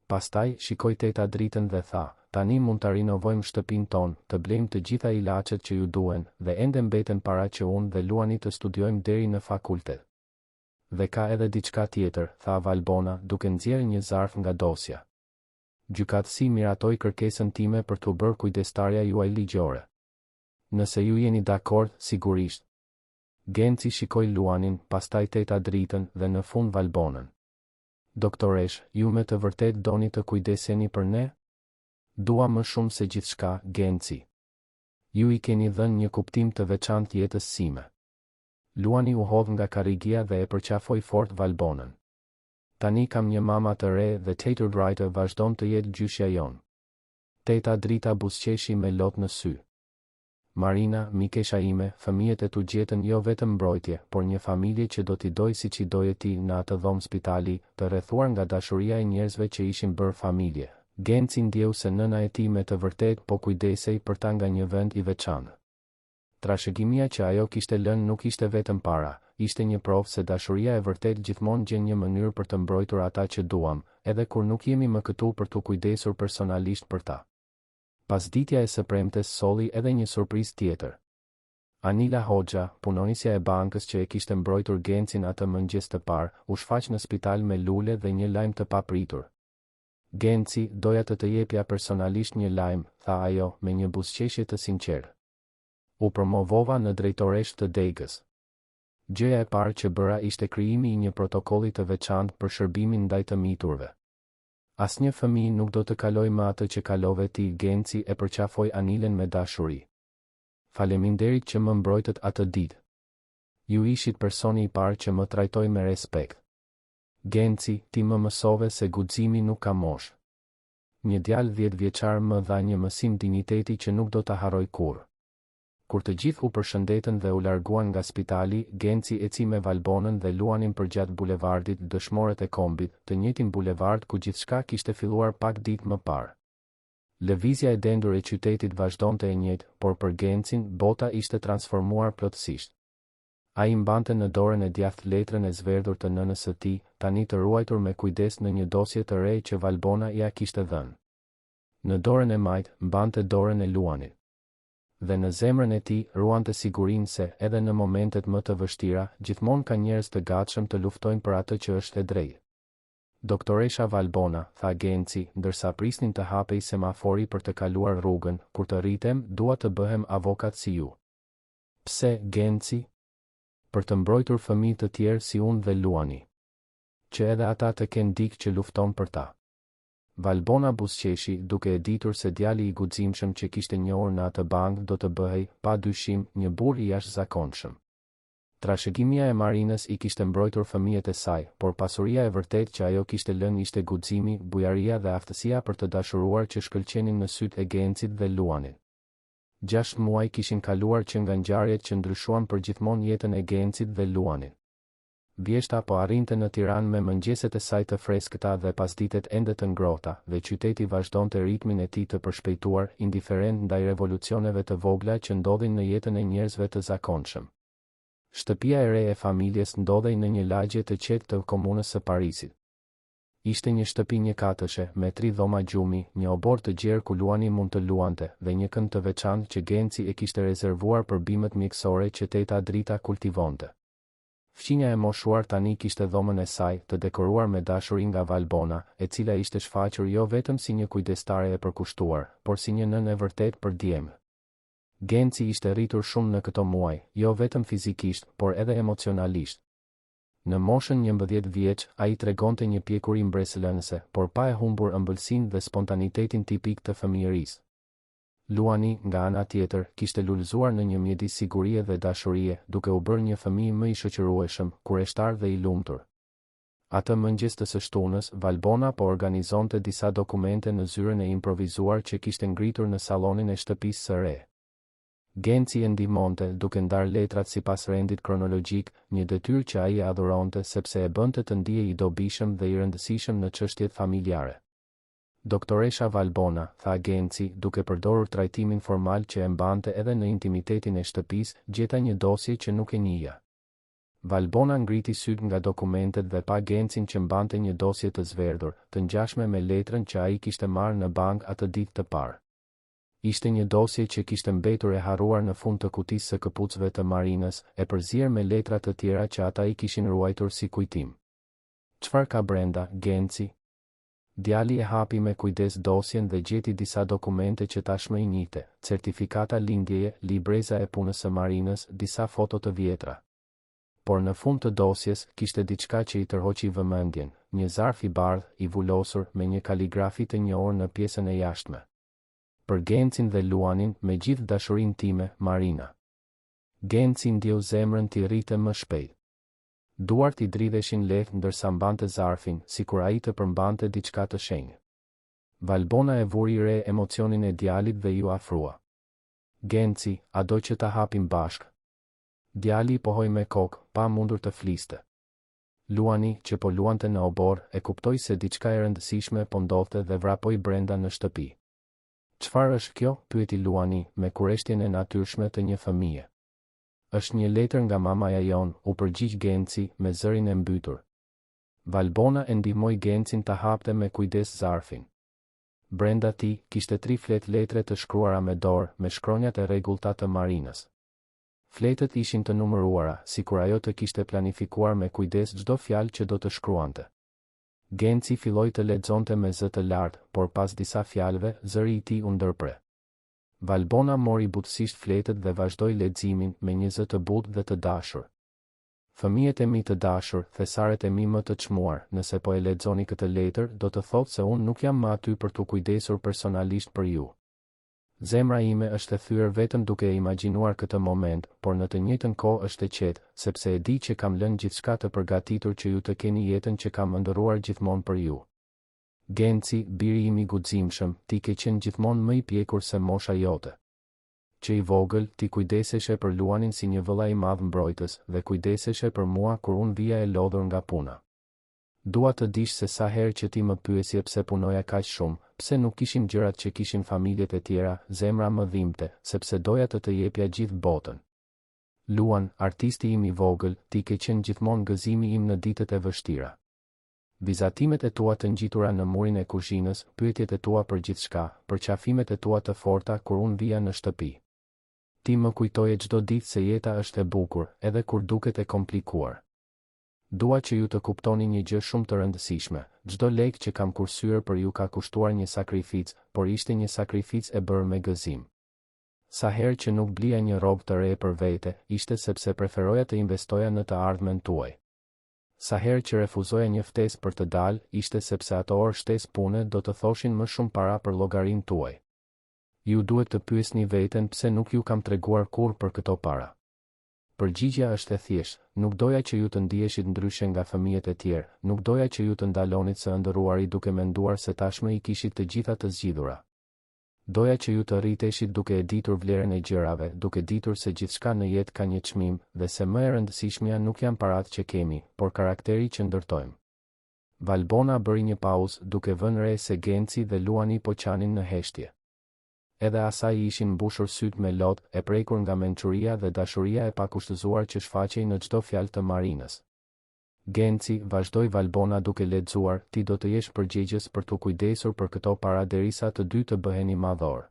Pastaj, shikoi teta dritën dhe tha, tani mund të rinovojmë shtëpinë tonë, të blejmë të gjitha ilaçet që ju duhen, dhe ende mbeten para që unë dhe Luani të studiojmë deri në fakultet. Dhe ka edhe diçka tjetër, tha Valbona, duke nxjerrë një zarf nga dosja. Gjykatësi miratoi kërkesën time për t'u bërë kujdestarja juaj ligjore. Nëse ju jeni dakord, sigurisht. Genci shikoi Luanin, pastaj teta dritën dhe në fund Valbonën. Doktoresh, ju me të vërtet doni të kujdeseni për ne? Dua më shumë se gjithçka, Genci. Ju i keni dhënë një kuptim të veçantë jetës sime. Luani u hodh nga karrigia dhe e përqafoi fort Valbonën. Tani kam një mama të re dhe Tater Wright vazhdon të jetë gjyshja jon. Teta drita buzëqeshi me lot në sy. Marina, mikesha ime, fëmijët e tu gjetën jo vetëm mbrojtje, por një familje që do t'i doj si që i doje ti në atë dhomë spitali, të rrethuar nga dashuria e njerëzve që ishin bërë familje. Genci ndjeu se nëna e tij me të vërtet po kujdesej për ta nga një vend i veçantë. Trashëgimia që ajo kishte lënë nuk ishte vetëm para, ishte një provë se dashuria e vërtet gjithmonë gjen një mënyrë për të mbrojtur ata që duam, edhe kur nuk jemi më këtu për t'u kujdesur personalisht për ta. Pasditja e së premtes solli edhe një surprizë tjetër. Anila Hoxha, punonjësja e bankës që e kishte mbrojtur Gencin atë mëngjes të parë, u shfaq në spital me lule dhe një lajm të papritur. Genci, doja të jepja personalisht një lajm, tha ajo, me një buzëqeshje të sinqertë. U promovova në drejtoresh të degës. Gjëja e parë që bëra ishte krijimi i një protokolli të veçantë për shërbimin ndaj të miturve. Asnjë fëmijë nuk do të kaloj më atë që kalove ti, Genci e përqafoi Anilen me dashuri. Faleminderit që më mbrojtët atë ditë. Ju ishit personi i parë që më trajtoi me respekt. Genci, ti më mësove se guximi nuk ka moshë. Një djalë 10 vjeçar më dha një mësim dinjiteti që nuk do ta harroj kurrë. Kur të gjithë u përshëndetën dhe u larguan nga spitali, Genci eci me Valbonën dhe Luanin përgjatë bulevardit Dëshmorët e Kombit, të njëjtin bulevard ku gjithçka kishte filluar pak ditë më parë. Lëvizja e dendur e qytetit vazhdonte e njëjtë, por për Gencin bota ishte transformuar plotësisht. Ai mbante në dorën e djathtë letrën e zverdhur të nënës së tij, tani të ruajtur me kujdes në një dosje të re që Valbona ja kishte dhënë. Në dorën e majtë mbante dorën e Luanit. Dhe në zemrën e tij ruante sigurinë se, edhe në momentet më të vështira, gjithmonë ka njerëz të gatshëm të luftojnë për atë që është e drejtë. Doktoresha Valbona, tha Genci, ndërsa prisnin të hapej semafori për të kaluar rrugën, kur të rritem, dua të bëhem avokat si ju. Pse, Genci? Për të mbrojtur fëmijë të tjerë si unë dhe Luani. Që edhe ata të kenë dikë që lufton për ta. Valbona buzëqeshi, duke e ditur se djali i guximshëm që kishte njohur në atë bankë do të bëhej, pa dyshim, një burr i jashtëzakonshëm. Trashëgimia e Marinës i kishte mbrojtur fëmijët e saj, por pasuria e vërtet që ajo kishte lënë ishte guximi, bujaria dhe aftësia për të dashuruar që shkëlqenin në sytë e Gencit dhe Luanit. 6 muaj kishin kaluar që nga ngjarjet që ndryshuan përgjithmonë jetën e Gencit dhe Luanit. Vjeshta po arrinte në Tiranë me mëngjeset e saj të freskëta dhe pasditet ende të ngrohta, dhe qyteti vazhdonte ritmin e tij të përshpejtuar, indiferent ndaj revolucioneve të vogla që ndodhin në jetën e njerëzve të zakonshëm. Shtëpia e re e familjes ndodhej në një lagje të qetë të komunës së Parisit. Ishte një shtëpi njëkatëshe, me 3 dhoma gjumi, një obor të gjerë ku Luani mund të luante, dhe një kënd të veçantë që Genci e kishte rezervuar për bimët mjekësore që teta Drita kultivonte. Fqinja e moshuar tani kishte dhomën e saj të dekoruar me dashuri nga Valbona, e cila ishte shfaqur jo vetëm si një kujdestare e përkushtuar, por si një nën e vërtet për djemë. Genci ishte rritur shumë në këto muaj, jo vetëm fizikisht, por edhe emocionalisht. Në moshën 11 vjeç, ai tregonte një pjekuri mbresëlënëse, por pa e humbur ëmbëlsinë dhe spontanitetin tipik të fëmijërisë. Luani, nga ana tjetër, kishte lullzuar në një mjedis sigurie dhe dashurie, duke u bërë një fëmijë më i shoqërueshëm, kureshtar dhe i lumtur. Atë mëngjes të së shtunës, Valbona po organizonte disa dokumente në zyrën e improvizuar që kishte ngritur në sallonin e shtëpisë së re. Genci e ndihmonte duke ndarë letrat sipas rendit kronologjik, një detyrë që ai e adhuronte sepse e bënte të ndihej i dobishëm dhe i rëndësishëm në çështjet familjare. Doktoresha Valbona, tha Genci, duke përdorur trajtimin formal që e mbante edhe në intimitetin e shtëpisë, gjeta një dosje që nuk e njihja. Valbona ngriti syt nga dokumentet dhe pa Gencin që mbante një dosje të zverdhur, të ngjashme me letrën që ai kishte marrë në bank atë ditë të parë. Ishte një dosje që kishte mbetur e harruar në fund të kutisë së këpucëve të Marinës, e përzier me letra të tjera që ata i kishin ruajtur si kujtim. Çfarë ka brenda, Genci? Djali e hapi me kujdes dosjen dhe gjeti disa dokumente që tashmë i njihte, certifikata lindjeje, libreza e punës së Marinës, disa foto të vjetra. Por në fund të dosjes, kishte diçka që i tërhoqi vëmendjen, një zarf i bardhë, i vulosur, me një kaligrafi të njohur në pjesën e jashtme. Për Gencin dhe Luanin, me gjithë dashurinë time, Marina. Genci ndjeu zemrën t'i rritë më shpejt. Duart i dridheshin lehtë ndërsa mbante zarfin, sikur ai të përmbante diçka të shenjtë. Valbona e vuri re emocionin e djalit dhe ju afrua. Genci, a do që ta hapim bashkë? Djali i pohoi me kokë, pa mundur të fliste. Luani, që po luante në obor, e kuptoi se diçka e rëndësishme po ndodhte dhe vrapoi brenda në shtëpi. Çfarë është kjo? Pyeti Luani, me kureshtjen e natyrshme të një fëmije. Është një letër nga mamaja jon, u përgjigj Genci me zërin e mbytur. Valbona e ndihmoi Gencin ta hapte me kujdes zarfin. Brenda tij kishte 3 flet letre të shkruara me dorë, me shkronjat e rregullta të Marinës. Fletët ishin të numëruara, sikur ajo të kishte planifikuar me kujdes çdo fjalë që do të shkruante. Genci filloi të lexonte me zë të lartë, por pas disa fjalëve, zëri i tij u ndërpre. Valbona mori butësisht fletët dhe vazhdoi leximin me një zë të butë dhe të dashur. Fëmijët e mi të dashur, thesaret e mi më të çmuar, nëse po e lexoni këtë letër, do të thotë se unë nuk jam më aty për t'u kujdesur personalisht për ju. Zemra ime është e thyer vetëm duke e imagjinuar këtë moment, por në të njëjtën kohë është e qetë, sepse e di që kam lënë gjithçka të përgatitur që ju të keni jetën që kam ëndërruar gjithmonë për ju. Genci, biri im i guximshëm, ti ke qenë gjithmonë më i pjekur se mosha jote. Që i vogël, ti kujdeseshe për Luanin si një vëlla i madh mbrojtës dhe kujdeseshe për mua kur unë vija e lodhur nga puna. Dua të dish se sa herë që ti më pyesje pse punoja kaq shumë, pse nuk kishim gjërat që kishin familjet e tjera, zemra më dhimbte, sepse doja të jepja gjithë botën. Luan, artisti im i vogël, ti ke qenë gjithmonë gëzimi im në ditët e vështira. Vizatimet e tua të ngjitura në murin e kuzhinës, pyetjet e tua për gjithçka, për qafimet e tua të forta kur unë vija në shtëpi. Ti më kujtoje çdo ditë se jeta është e bukur, edhe kur duket e komplikuar. Dua që ju të kuptoni një gjë shumë të rëndësishme, çdo lek që kam kursyer për ju ka kushtuar një sakrificë, por ishte një sakrificë e bërë me gëzim. Sa herë që nuk blija një rrobë të re për vete, ishte sepse preferoja të investoja në të ardhmen tuaj. Sa herë që refuzoja një ftesë për të dalë, ishte sepse ato orë shtesë pune do të thoshin më shumë para për llogarinë tuaj. Ju duhet të pyesni veten pse nuk ju kam treguar kurrë për këto para. Përgjigjja është e thjeshtë, nuk doja që ju të ndiheshit ndryshe nga fëmijët e tjerë, nuk doja që ju të ndalonit së ëndërruari duke menduar se tashmë i kishit të gjitha të zgjidhura. Doja që ju të rriteshit duke e ditur vlerën e gjërave, duke ditur se gjithçka në jetë ka një çmim, dhe se më e rëndësishmja nuk janë paratë që kemi, por karakteri që ndërtojmë. Valbona bëri një pauzë, duke vënë re se Genci dhe Luani po qanin në heshtje. Edhe asaj i ishin mbushur sytë me lot, e prekur nga mençuria dhe dashuria e pakushtëzuar që shfaqej në çdo fjalë të Marinës. Genci, vazhdoi Valbona duke lexuar, ti do të jesh përgjegjës për t'u kujdesur për këto para derisa të dy të bëheni madhor.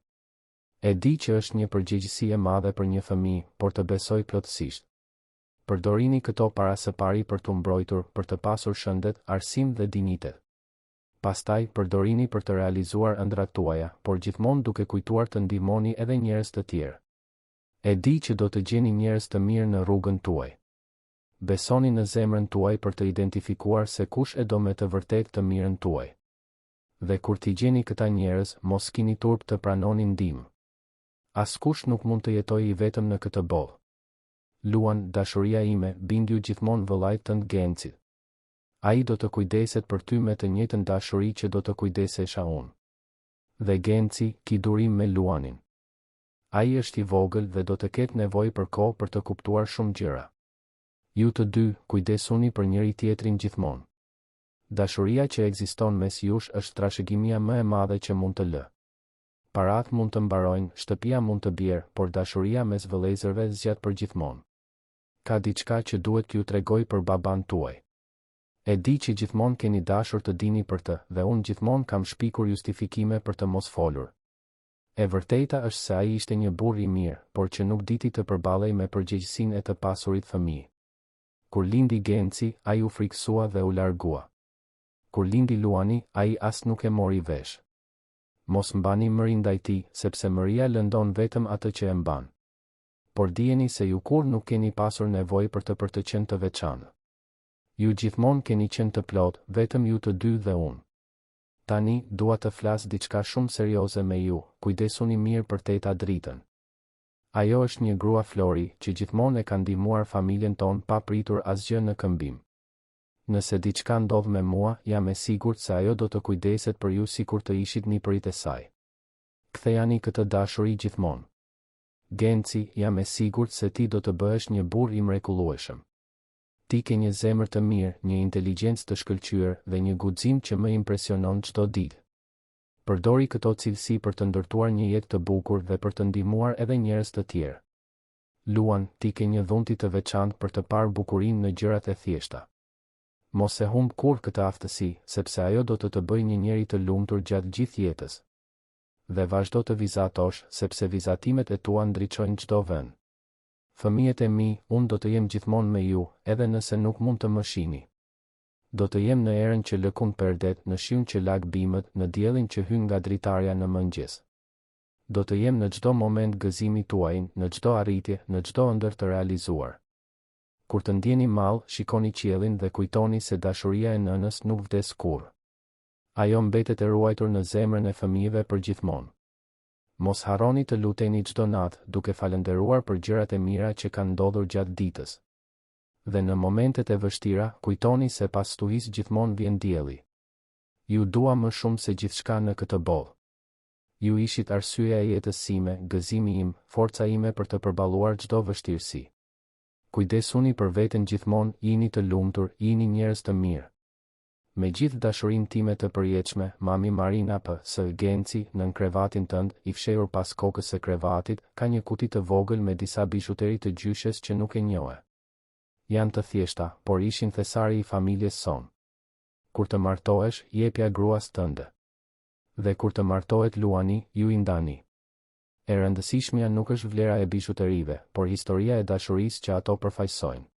E di që është një përgjegjësi e madhe për një fëmijë, por të besoj plotësisht. Përdorini këto para së pari për të mbrojtur, për të pasur shëndet, arsim dhe dinitet. Pastaj, përdorini për të realizuar ëndrat tuaja, por gjithmonë duke kujtuar të ndihmoni edhe njerëz të tjerë. E di që do të gjeni njerëz të mirë në rrugën tuaj. Besoni në zemrën tuaj për të identifikuar se kush e do me të vërtet të mirën tuaj. Dhe kur t'i gjeni këta njerëz, mos kini turp të pranoni ndihmë. Askush nuk mund të jetojë i vetëm në këtë botë. Luan, dashuria ime, bindju gjithmonë vëllait tënd Genci. Ai do të kujdeset për ty me të njëjtën dashuri që do të kujdesesha unë. Dhe Genci, ki durim me Luanin. Ai është i vogël dhe do të ketë nevojë për kohë për të kuptuar shumë gjëra. Ju të dy, kujdesuni për njëri tjetrin gjithmonë. Dashuria që ekziston mes jush është trashëgimia më e madhe që mund të lë. Parat mund të mbarojnë, shtëpia mund të bjerë, por dashuria mes vëllezërve zgjat për gjithmonë. Ka diçka që duhet t'ju tregoj për baban tuaj. E di që gjithmonë keni dashur të dini për të, dhe unë gjithmonë kam shpikur justifikime për të mos folur. E vërteta është se ai ishte një burr i mirë, por që nuk diti të përballej me përgjegjësinë e të pasurit fëmijë. Kur lindi Genci, ai u friksua dhe u largua. Kur lindi Luani, ai as nuk e mori vesh. Mos mbani mëri ndaj tij, sepse mëria lëndon vetëm atë që e mban. Por dijeni se ju kur nuk keni pasur nevojë për të qenë të veçantë. Ju gjithmonë keni qenë të plot, vetëm ju të dy dhe unë. Tani, dua të flas diçka shumë serioze me ju, kujdesuni mirë për teta Dritën. Ajo është një grua Flori, që gjithmonë e ka ndihmuar familjen tonë pa pritur asgjë në këmbim. Nëse diçka ndodh me mua, jam e sigurt se ajo do të kujdeset për ju sikur të ishit nipërit e saj. Kthejani këtë dashuri gjithmonë. Genci, jam e sigurt se ti do të bëhesh një burr i mrekullueshëm. Ti ke një zemër të mirë, një inteligjencë të shkëlqyer dhe një guxim që më impresionon çdo ditë. Përdori këto cilësi për të ndërtuar një jetë të bukur dhe për të ndihmuar edhe njerëz të tjerë. Luan, ti ke një dhunti të veçantë për të parë bukurinë në gjërat e thjeshta. Mos e humb kurrë këtë aftësi, sepse ajo do të bëjë një njeri të lumtur gjatë gjithë jetës. Dhe vazhdo të vizatosh, sepse vizatimet e tua ndriçojnë çdo vend. Fëmijët e mi, unë do të jem gjithmonë me ju, edhe nëse nuk mund të më shihni. Do të jem në erën që lëkun perdet, në shiun që lag bimët, në diellin që hyn nga dritarja në mëngjes. Do të jem në çdo moment gëzimi tuaj, në çdo arritje, në çdo ëndër të realizuar. Kur të ndjeni mall, shikoni qiellin dhe kujtoni se dashuria e nënës nuk vdes kurrë. Ajo mbetet e ruajtur në zemrën e fëmijëve për gjithmonë. Mos harroni të luteni çdo natë, duke falendëruar për gjërat e mira që kanë ndodhur gjatë ditës. Dhe në momentet e vështira, kujtoni se pas stuhis gjithmonë vjen dielli. Ju dua më shumë se gjithçka në këtë botë. Ju ishit arsyeja e jetës sime, gëzimi im, forca ime për të përballuar çdo vështirësi. Kujdesuni për veten gjithmonë, jini të lumtur, jini njerëz të mirë. Me gjithë dashurinë time të përjetshme, mami Marina P.S. Genci, nën krevatin tënd, i fshehur pas kokës së krevatit, ka një kuti të vogël me disa bijuteri të gjyshes që nuk e njohe. Janë të thjeshta, por ishin thesari i familjes son. Kur të martohesh, jepja gruas tënde. Dhe kur të martohet Luani, ju i ndani. E rëndësishmja nuk është vlera e bijuterive, por historia e dashurisë që ato përfaqësojnë.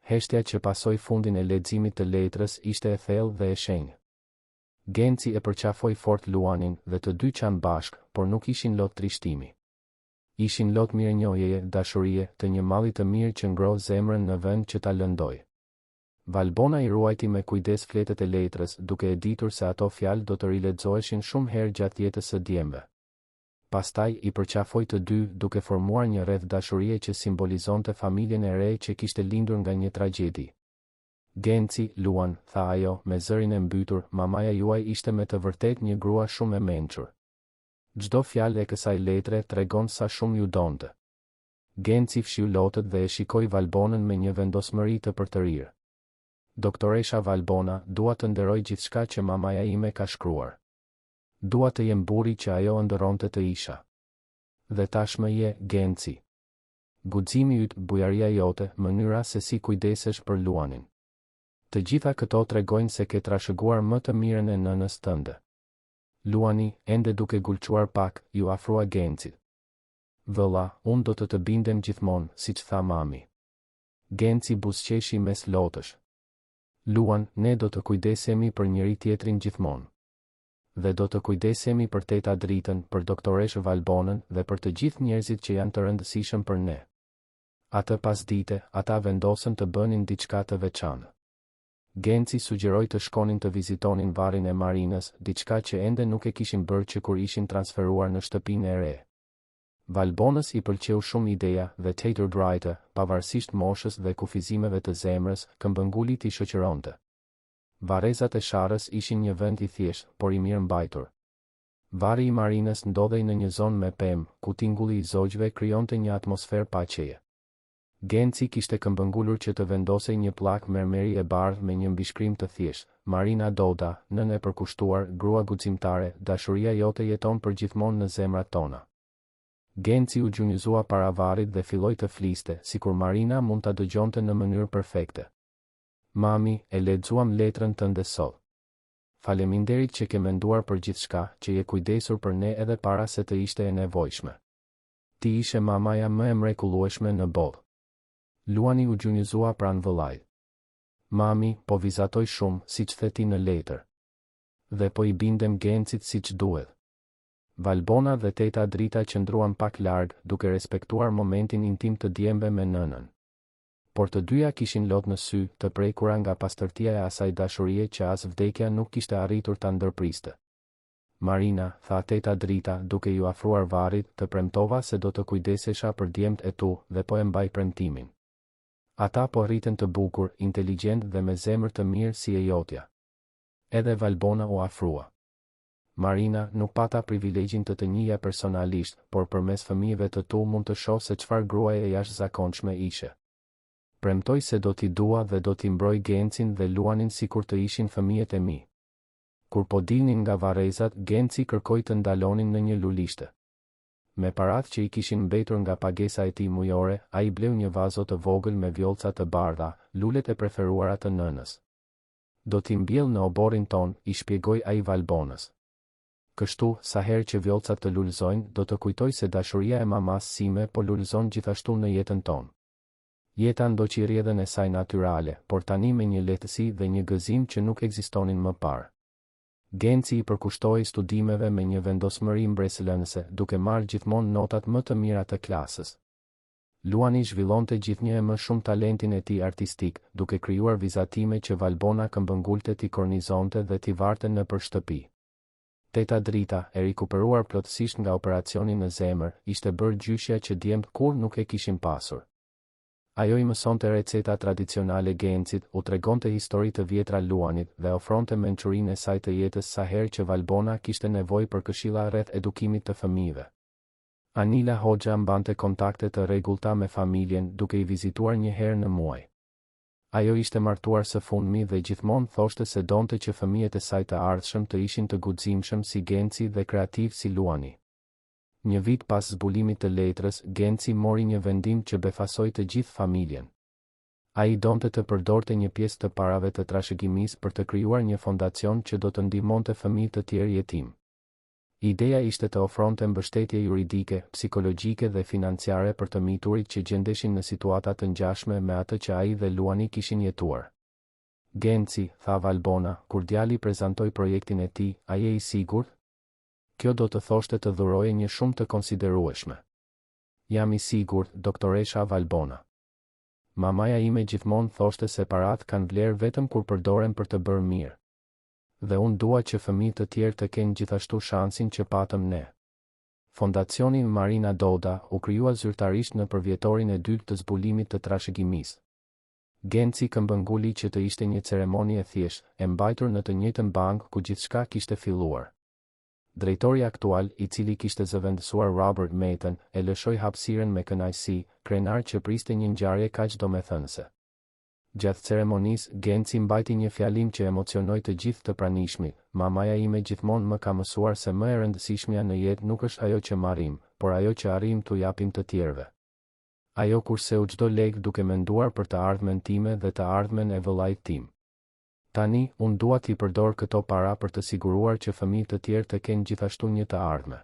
Heshtja që pasoi fundin e leximit të letrës ishte e thellë dhe e shenjtë. Genci e përqafoi fort Luanin dhe të dy qanë bashk, por nuk ishin lot trishtimi. Ishin lot mirënjohjeje, dashurie, të një malli të mirë që ngroh zemrën në vend që ta lëndoi. Valbona i ruajti me kujdes fletët e letrës, duke e ditur se ato fjalë do të rilexoheshin shumë herë gjatë jetës së djemve. Pastaj i përqafoi të dy, duke formuar një rreth dashurie që simbolizonte familjen e re që kishte lindur nga një tragjedi. Genci, Luan, tha ajo, me zërin e mbytur, mamaja juaj ishte me të vërtet një grua shumë e mençur. Çdo fjalë e kësaj letre tregon sa shumë ju donte. Genci fshiu lotët dhe e shikoi Valbonën me një vendosmëri të përtërirë. Doktoresha Valbona, dua të nderoj gjithçka që mamaja ime ka shkruar. Dua të jem burri që ajo ëndërronte të isha. Dhe tashmë je, Genci. Guximi yt, bujaria jote, mënyra se si kujdesesh për Luanin. Të gjitha këto tregojnë se ke trashëguar më të mirën e nënës tënde. Luani, ende duke gulquar pak, ju afrua Gencit. Vëlla, unë do të bindem gjithmonë, siç tha mami. Genci buzëqeshi mes lotësh. Luan, ne do të kujdesemi për njëri tjetrin gjithmonë. Dhe do të kujdesemi për teta Dritën, për doktoresh Valbonën dhe për të gjithë njerëzit që janë të rëndësishëm për ne. Atë pas dite, ata vendosën të bënin diçka të veçantë. Genci sugjeroi të shkonin të vizitonin varrin e Marinës, diçka që ende nuk e kishin bërë që kur ishin transferuar në shtëpinë e re. Valbonës i pëlqeu shumë ideja dhe Tater Dright, pavarësisht moshës dhe kufizimeve të zemrës, këmbënguli t'i shoqëronte. Varrezat e Sharrës ishin një vend i thjeshtë, por i mirë mbajtur. Varri i Marinës ndodhej në një zonë me pemë, ku tingulli i zogjve krijonte një atmosferë paqeje. Genci kishte këmbëngulur që të vendosej një pllak mermeri e bardhë me një mbishkrim të thjeshtë: Marina Doda, nën e përkushtuar, grua guximtare, dashuria jote jeton përgjithmonë në zemrat tona. Genci u gjunjëzua para varrit dhe filloi të fliste, sikur Marina mund ta dëgjonte në mënyrë perfekte. Mami, e lexuam letrën tënde sot. Faleminderit që ke menduar për gjithçka, që je kujdesur për ne edhe para se të ishte e nevojshme. Ti ishe mamaja më e mrekullueshme në botë. Luani u gjunjëzua pranë vëllait. Mami, po vizatoj shumë, siç the ti në letër. Dhe po i bindem Gencit siç duhet. Valbona dhe teta Drita qëndruan pak larg, duke respektuar momentin intim të djemve me nënën. Por të dyja kishin lot në sy, të prekura nga pastërtia e asaj dashurie që as vdekja nuk kishte arritur ta ndërpriste. Marina, tha teta Drita, duke ju afruar varrit, të premtova se do të kujdesesha për djemt e tu, dhe po e mbaj premtimin. Ata po rriten të bukur, inteligjent dhe me zemër të mirë si e jotja. Edhe Valbona u afrua. Marina nuk pata privilegjin të njihja personalisht, por përmes fëmijëve të tu mund të shoh se çfarë gruaje e jashtëzakonshme ishe. Premtoj se do t'i dua dhe do t'i mbroj Gencin dhe Luanin sikur të ishin fëmijët e mi. Kur po dilnin nga varrezat, Genci kërkoi të ndalonin në një lulishte. Me paratë që i kishin mbetur nga pagesa e tij mujore, ai bleu një vazo të vogël me vjollca të bardha, lulet e preferuara të nënës. Do t'i mbjell në oborrin ton, i shpjegoi ai Valbonës. Kështu, sa herë që vjollcat të lulëzojnë, do të kujtoj se dashuria e mamas sime po lulëzon gjithashtu në jetën tonë. Jeta ndoqi rrjedhën e saj natyrale, por tani me një lehtësi dhe një gëzim që nuk ekzistonin më parë. Genci i përkushtoi studimeve me një vendosmëri mbresëlënëse, duke marrë gjithmonë notat më të mira të klasës. Luani zhvillonte gjithnjë e më shumë talentin e tij artistik, duke krijuar vizatime që Valbona këmbëngulte t'i kornizonte dhe t'i varte nëpër shtëpi. Teta Drita, e rikuperuar plotësisht nga operacioni në zemër, ishte bërë gjyshja që djemt kur nuk e kishin pasur. Ajo i mësonte receta tradicionale Gencit, u tregonte histori të vjetra Luanit dhe ofronte mençurinë e saj të jetës sa herë që Valbona kishte nevojë për këshilla rreth edukimit të fëmijëve. Anila Hoxha mbante kontakte të rregullta me familjen, duke i vizituar një herë në muaj. Ajo ishte martuar së fundmi dhe gjithmonë thoshte se donte që fëmijët e saj të ardhshëm të ishin të guximshëm si Genci dhe kreativ si Luani. Një vit pas zbulimit të letrës, Genci mori një vendim që befasoi të gjithë familjen. Ai donte të përdorte një pjesë të parave të trashëgimisë për të krijuar një fondacion që do të ndihmonte fëmijë të tjerë jetim. Ideja ishte të ofronte mbështetje juridike, psikologjike dhe financiare për të miturit që gjendeshin në situata të ngjashme me atë që ai dhe Luani kishin jetuar. Genci, tha Valbona, kur djali prezantoi projektin e tij, ai je i sigurt? Kjo do të thoshte të dhuroje një shumë të konsiderueshme. Jam i sigurt, doktoresha Valbona. Mamaja ime gjithmonë thoshte se paratë kanë vlerë vetëm kur përdoren për të bërë mirë. Dhe unë dua që fëmijët të tjerë të kenë gjithashtu shansin që patëm ne. Fondacioni Marina Doda u krijua zyrtarisht në përvjetorin e dytë të zbulimit të trashëgimisë. Genci këmbënguli që të ishte një ceremoni e thjeshtë, e mbajtur në të njëjtën bank ku gjithçka kishte filluar. Drejtori aktual, i cili kishte zëvendësuar Robert Maton, e lëshoi hapësirën me kënaqësi, krenar që priste një ngjarje kaq domethënëse. Gjatë ceremonisë, Genci mbajti një fjalim që emocionoi të gjithë të pranishmit. Mamaja ime gjithmonë më ka mësuar se më e rëndësishmja në jetë nuk është ajo që marrim, por ajo që arrim t'u japim të tjerëve. Ajo kurseu çdo lek duke menduar për të ardhmen time dhe të ardhmen e vëllait tim. Tani, unë dua t'i përdor këto para për të siguruar që fëmijët të tjerë të kenë gjithashtu një të ardhme.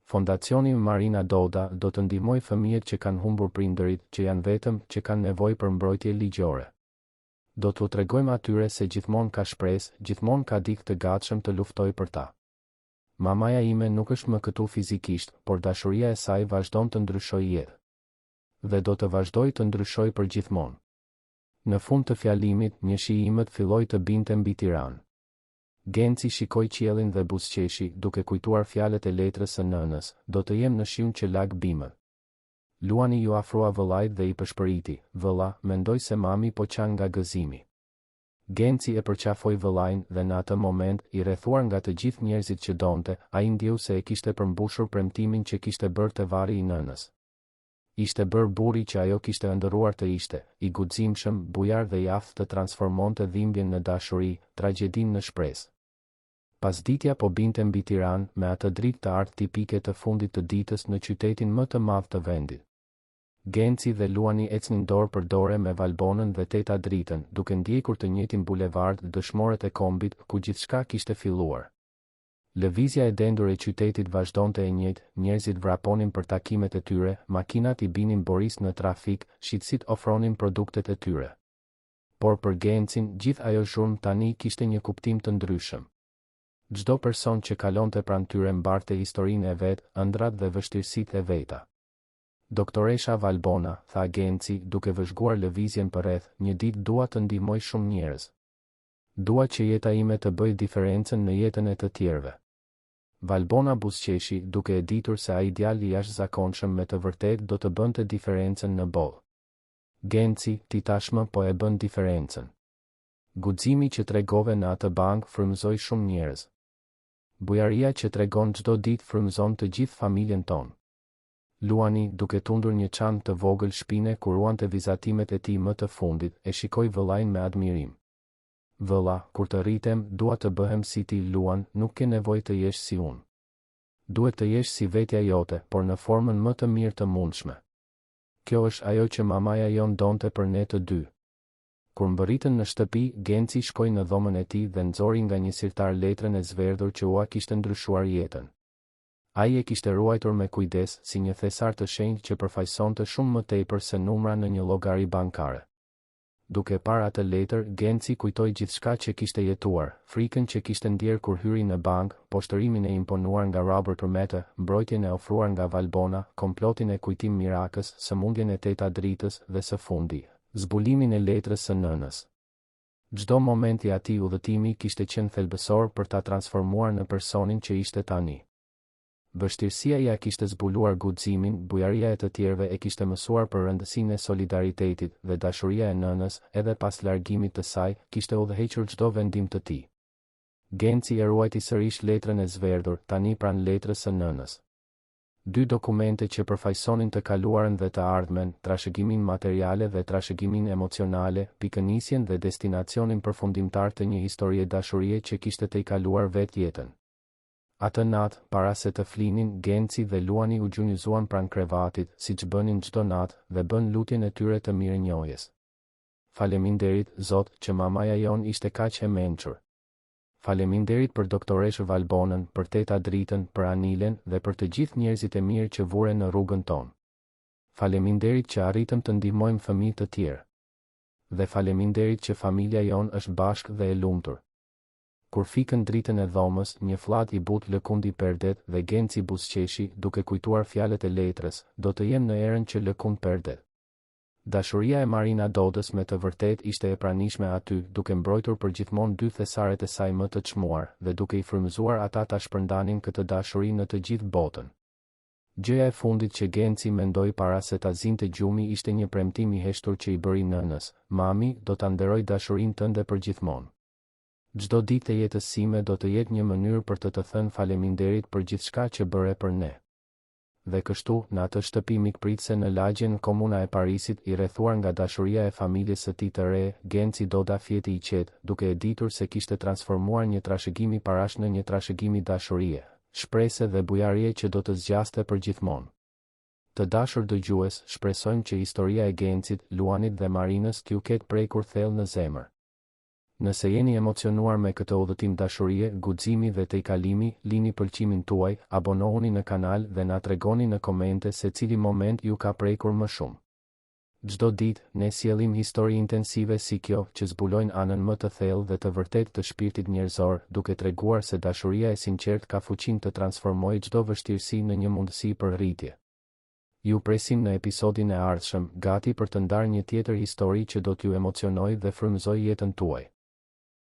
Fondacioni Marina Doda do të ndihmojë fëmijët që kanë humbur prindërit, që janë vetëm, që kanë nevojë për mbrojtje ligjore. Do t'u tregojmë atyre se gjithmonë ka shpresë, gjithmonë ka dikë të gatshëm të luftojë për ta. Mamaja ime nuk është më këtu fizikisht, por dashuria e saj vazhdon të ndryshojë jetë. Dhe do të vazhdojë të ndryshojë për gjithmonë. Në fund të fjalimit, një shi imët filloi të binte mbi Tiranë. Genci shikoi qiellin dhe buzëqeshi, duke kujtuar fjalët e letrës së nënës, do të jem në shiun që lag bimët. Luani ju afrua vëllait dhe i përshpëriti, vëlla, mendoj se mami po qan nga gëzimi. Genci e përqafoi vëllain dhe në atë moment, i rrethuar nga të gjithë njerëzit që donte, ai ndjeu se e kishte përmbushur premtimin që kishte bërë te varri i nënës. Ishte bërë burri që ajo kishte ëndërruar të ishte, i guximshëm, bujar dhe i aftë të transformonte dhimbjen në dashuri, tragjedinë në shpresë. Pasditja po binte mbi Tiranë me atë dritë të artë tipike të fundit të ditës në qytetin më të madh të vendit. Genci dhe Luani ecnin dorë për dorë me Valbonën dhe Teta Dritën, duke ndjekur të njëjtin bulevard dëshmorët e kombit ku gjithçka kishte filluar. Lëvizja e dendur e qytetit vazhdonte e njëjtë, njerëzit vraponin për takimet e tyre, makinat i binin boris në trafik, shitësit ofronin produktet e tyre. Por për Gencin, gjithë ajo zhurmë tani kishte një kuptim të ndryshëm. Çdo person që kalonte pranë tyre mbarte historinë e vet, ëndrat dhe vështirësitë e veta. Doktoresha Valbona, tha Genci, duke vëzhguar lëvizjen përreth, një ditë dua të ndihmoj shumë njerëz. Dua që jeta ime të bëjë diferencën në jetën e të tjerëve. Valbona buzëqeshi, duke e ditur se ai djalë i jashtëzakonshëm me të vërtetë do të bënte diferencën në botë. Genci, ti tashmë po e bën diferencën. Guximi që tregove në atë bank frymëzoi shumë njerëz. Bujaria që tregon çdo ditë frymëzon të gjithë familjen tonë. Luani, duke tundur një çantë të vogël shpine ku ruante vizatimet e tij më të fundit, e shikoi vëllain me admirim. Vëlla, kur të rritem, dua të bëhem si ti, Luan, nuk ke nevojë të jesh si unë. Duhet të jesh si vetja jote, por në formën më të mirë të mundshme. Kjo është ajo që mamaja jon donte për ne të dy. Kur mbërritën në shtëpi, Genci shkoi në dhomën e tij dhe nxori nga një sirtar letrën e zverdhur që ua kishte ndryshuar jetën. Ai e kishte ruajtur me kujdes si një thesar të shenjtë që përfaqësonte shumë më tepër se numra në një llogari bankare. Duke parë atë letër, Genci kujtoi gjithçka që kishte jetuar, frikën që kishte ndjerë kur hyri në bank, poshtërimin e imponuar nga Robert Urmete, mbrojtjen e ofruar nga Valbona, komplotin e Kujtim Mirakës, sëmundjen e Teta Dritës dhe së fundi, zbulimin e letrës së nënës. Çdo moment i atij udhëtimi kishte qenë thelbësor për ta transformuar në personin që ishte tani. Vështirësia ja kishte zbuluar guximin, bujaria e të tjerëve e kishte mësuar për rëndësinë e solidaritetit dhe dashuria e nënës, edhe pas largimit të saj, kishte udhëhequr çdo vendim të tij. Genci e ruajti sërish letrën e zverdhur, tani pranë letrës së nënës. Dy dokumente që përfaqësonin të kaluarën dhe të ardhmen, trashëgimin materiale dhe trashëgimin emocionale, pikënisjen dhe destinacionin përfundimtar të një historie dashurie që kishte të i kaluar vetë jetën. Atë natë, para se të flinin, Genci dhe Luani u gjunjëzuan pranë krevatit, siç bënin çdo natë, dhe bën lutjen e tyre të mirënjohjes. Faleminderit, Zot, që mamaja jon ishte kaq e mençur. Faleminderit për doktoreshë Valbonën, për Teta Dritën, për Anilen dhe për të gjithë njerëzit e mirë që vuren në rrugën tonë. Faleminderit që arritëm të ndihmojmë fëmijë të tjerë. Dhe faleminderit që familja jon është bashkë dhe e lumtur. Kur fikën dritën e dhomës, një fllak i butë lëkundi perdet dhe Genci buzëqeshi, duke kujtuar fjalët e letrës, do të jem në erën që lëkund perdet. Dashuria e Marina Dodës me të vërtet ishte e pranishme aty, duke mbrojtur për gjithmonë dy thesaret e saj më të çmuar dhe duke i frymëzuar ata ta shpërndanin këtë dashuri në të gjithë botën. Gjëja e fundit që Genci mendoi para se ta zinte gjumi ishte një premtim i heshtur që i bëri nënës: "Mami, do ta nderoj dashurinë tënde për gjithmonë. Çdo ditë e jetës sime do të jetë një mënyrë për të thënë faleminderit për gjithçka që bëre për ne." Dhe kështu, në atë shtëpi mikpritëse në lagjen në komuna e Parisit, i rrethuar nga dashuria e familjes së tij të re, Genci Doda fjeti i qetë, duke e ditur se kishte transformuar një trashëgimi parash në një trashëgimi dashurie, shprese dhe bujarie që do të zgjaste për gjithmonë. Të dashur dëgjues, shpresojmë që historia e Gencit, Luanit dhe Marinës t'ju ketë prekur thellë në zemër. Nëse jeni emocionuar me këtë udhëtim dashurie, guximi dhe tejkalimi, lini pëlqimin tuaj, abonohuni në kanal dhe na tregoni në komente se cili moment ju ka prekur më shumë. Çdo ditë, ne sjellim histori intensive si kjo, që zbulojnë anën më të thellë dhe të vërtetë të shpirtit njerëzor, duke treguar se dashuria e sinqertë ka fuqinë të transformojë çdo vështirësi në një mundësi për rritje. Ju presim në episodin e ardhshëm, gati për të ndarë një tjetër histori që do t'ju emocionojë dhe frymëzojë jetën tuaj.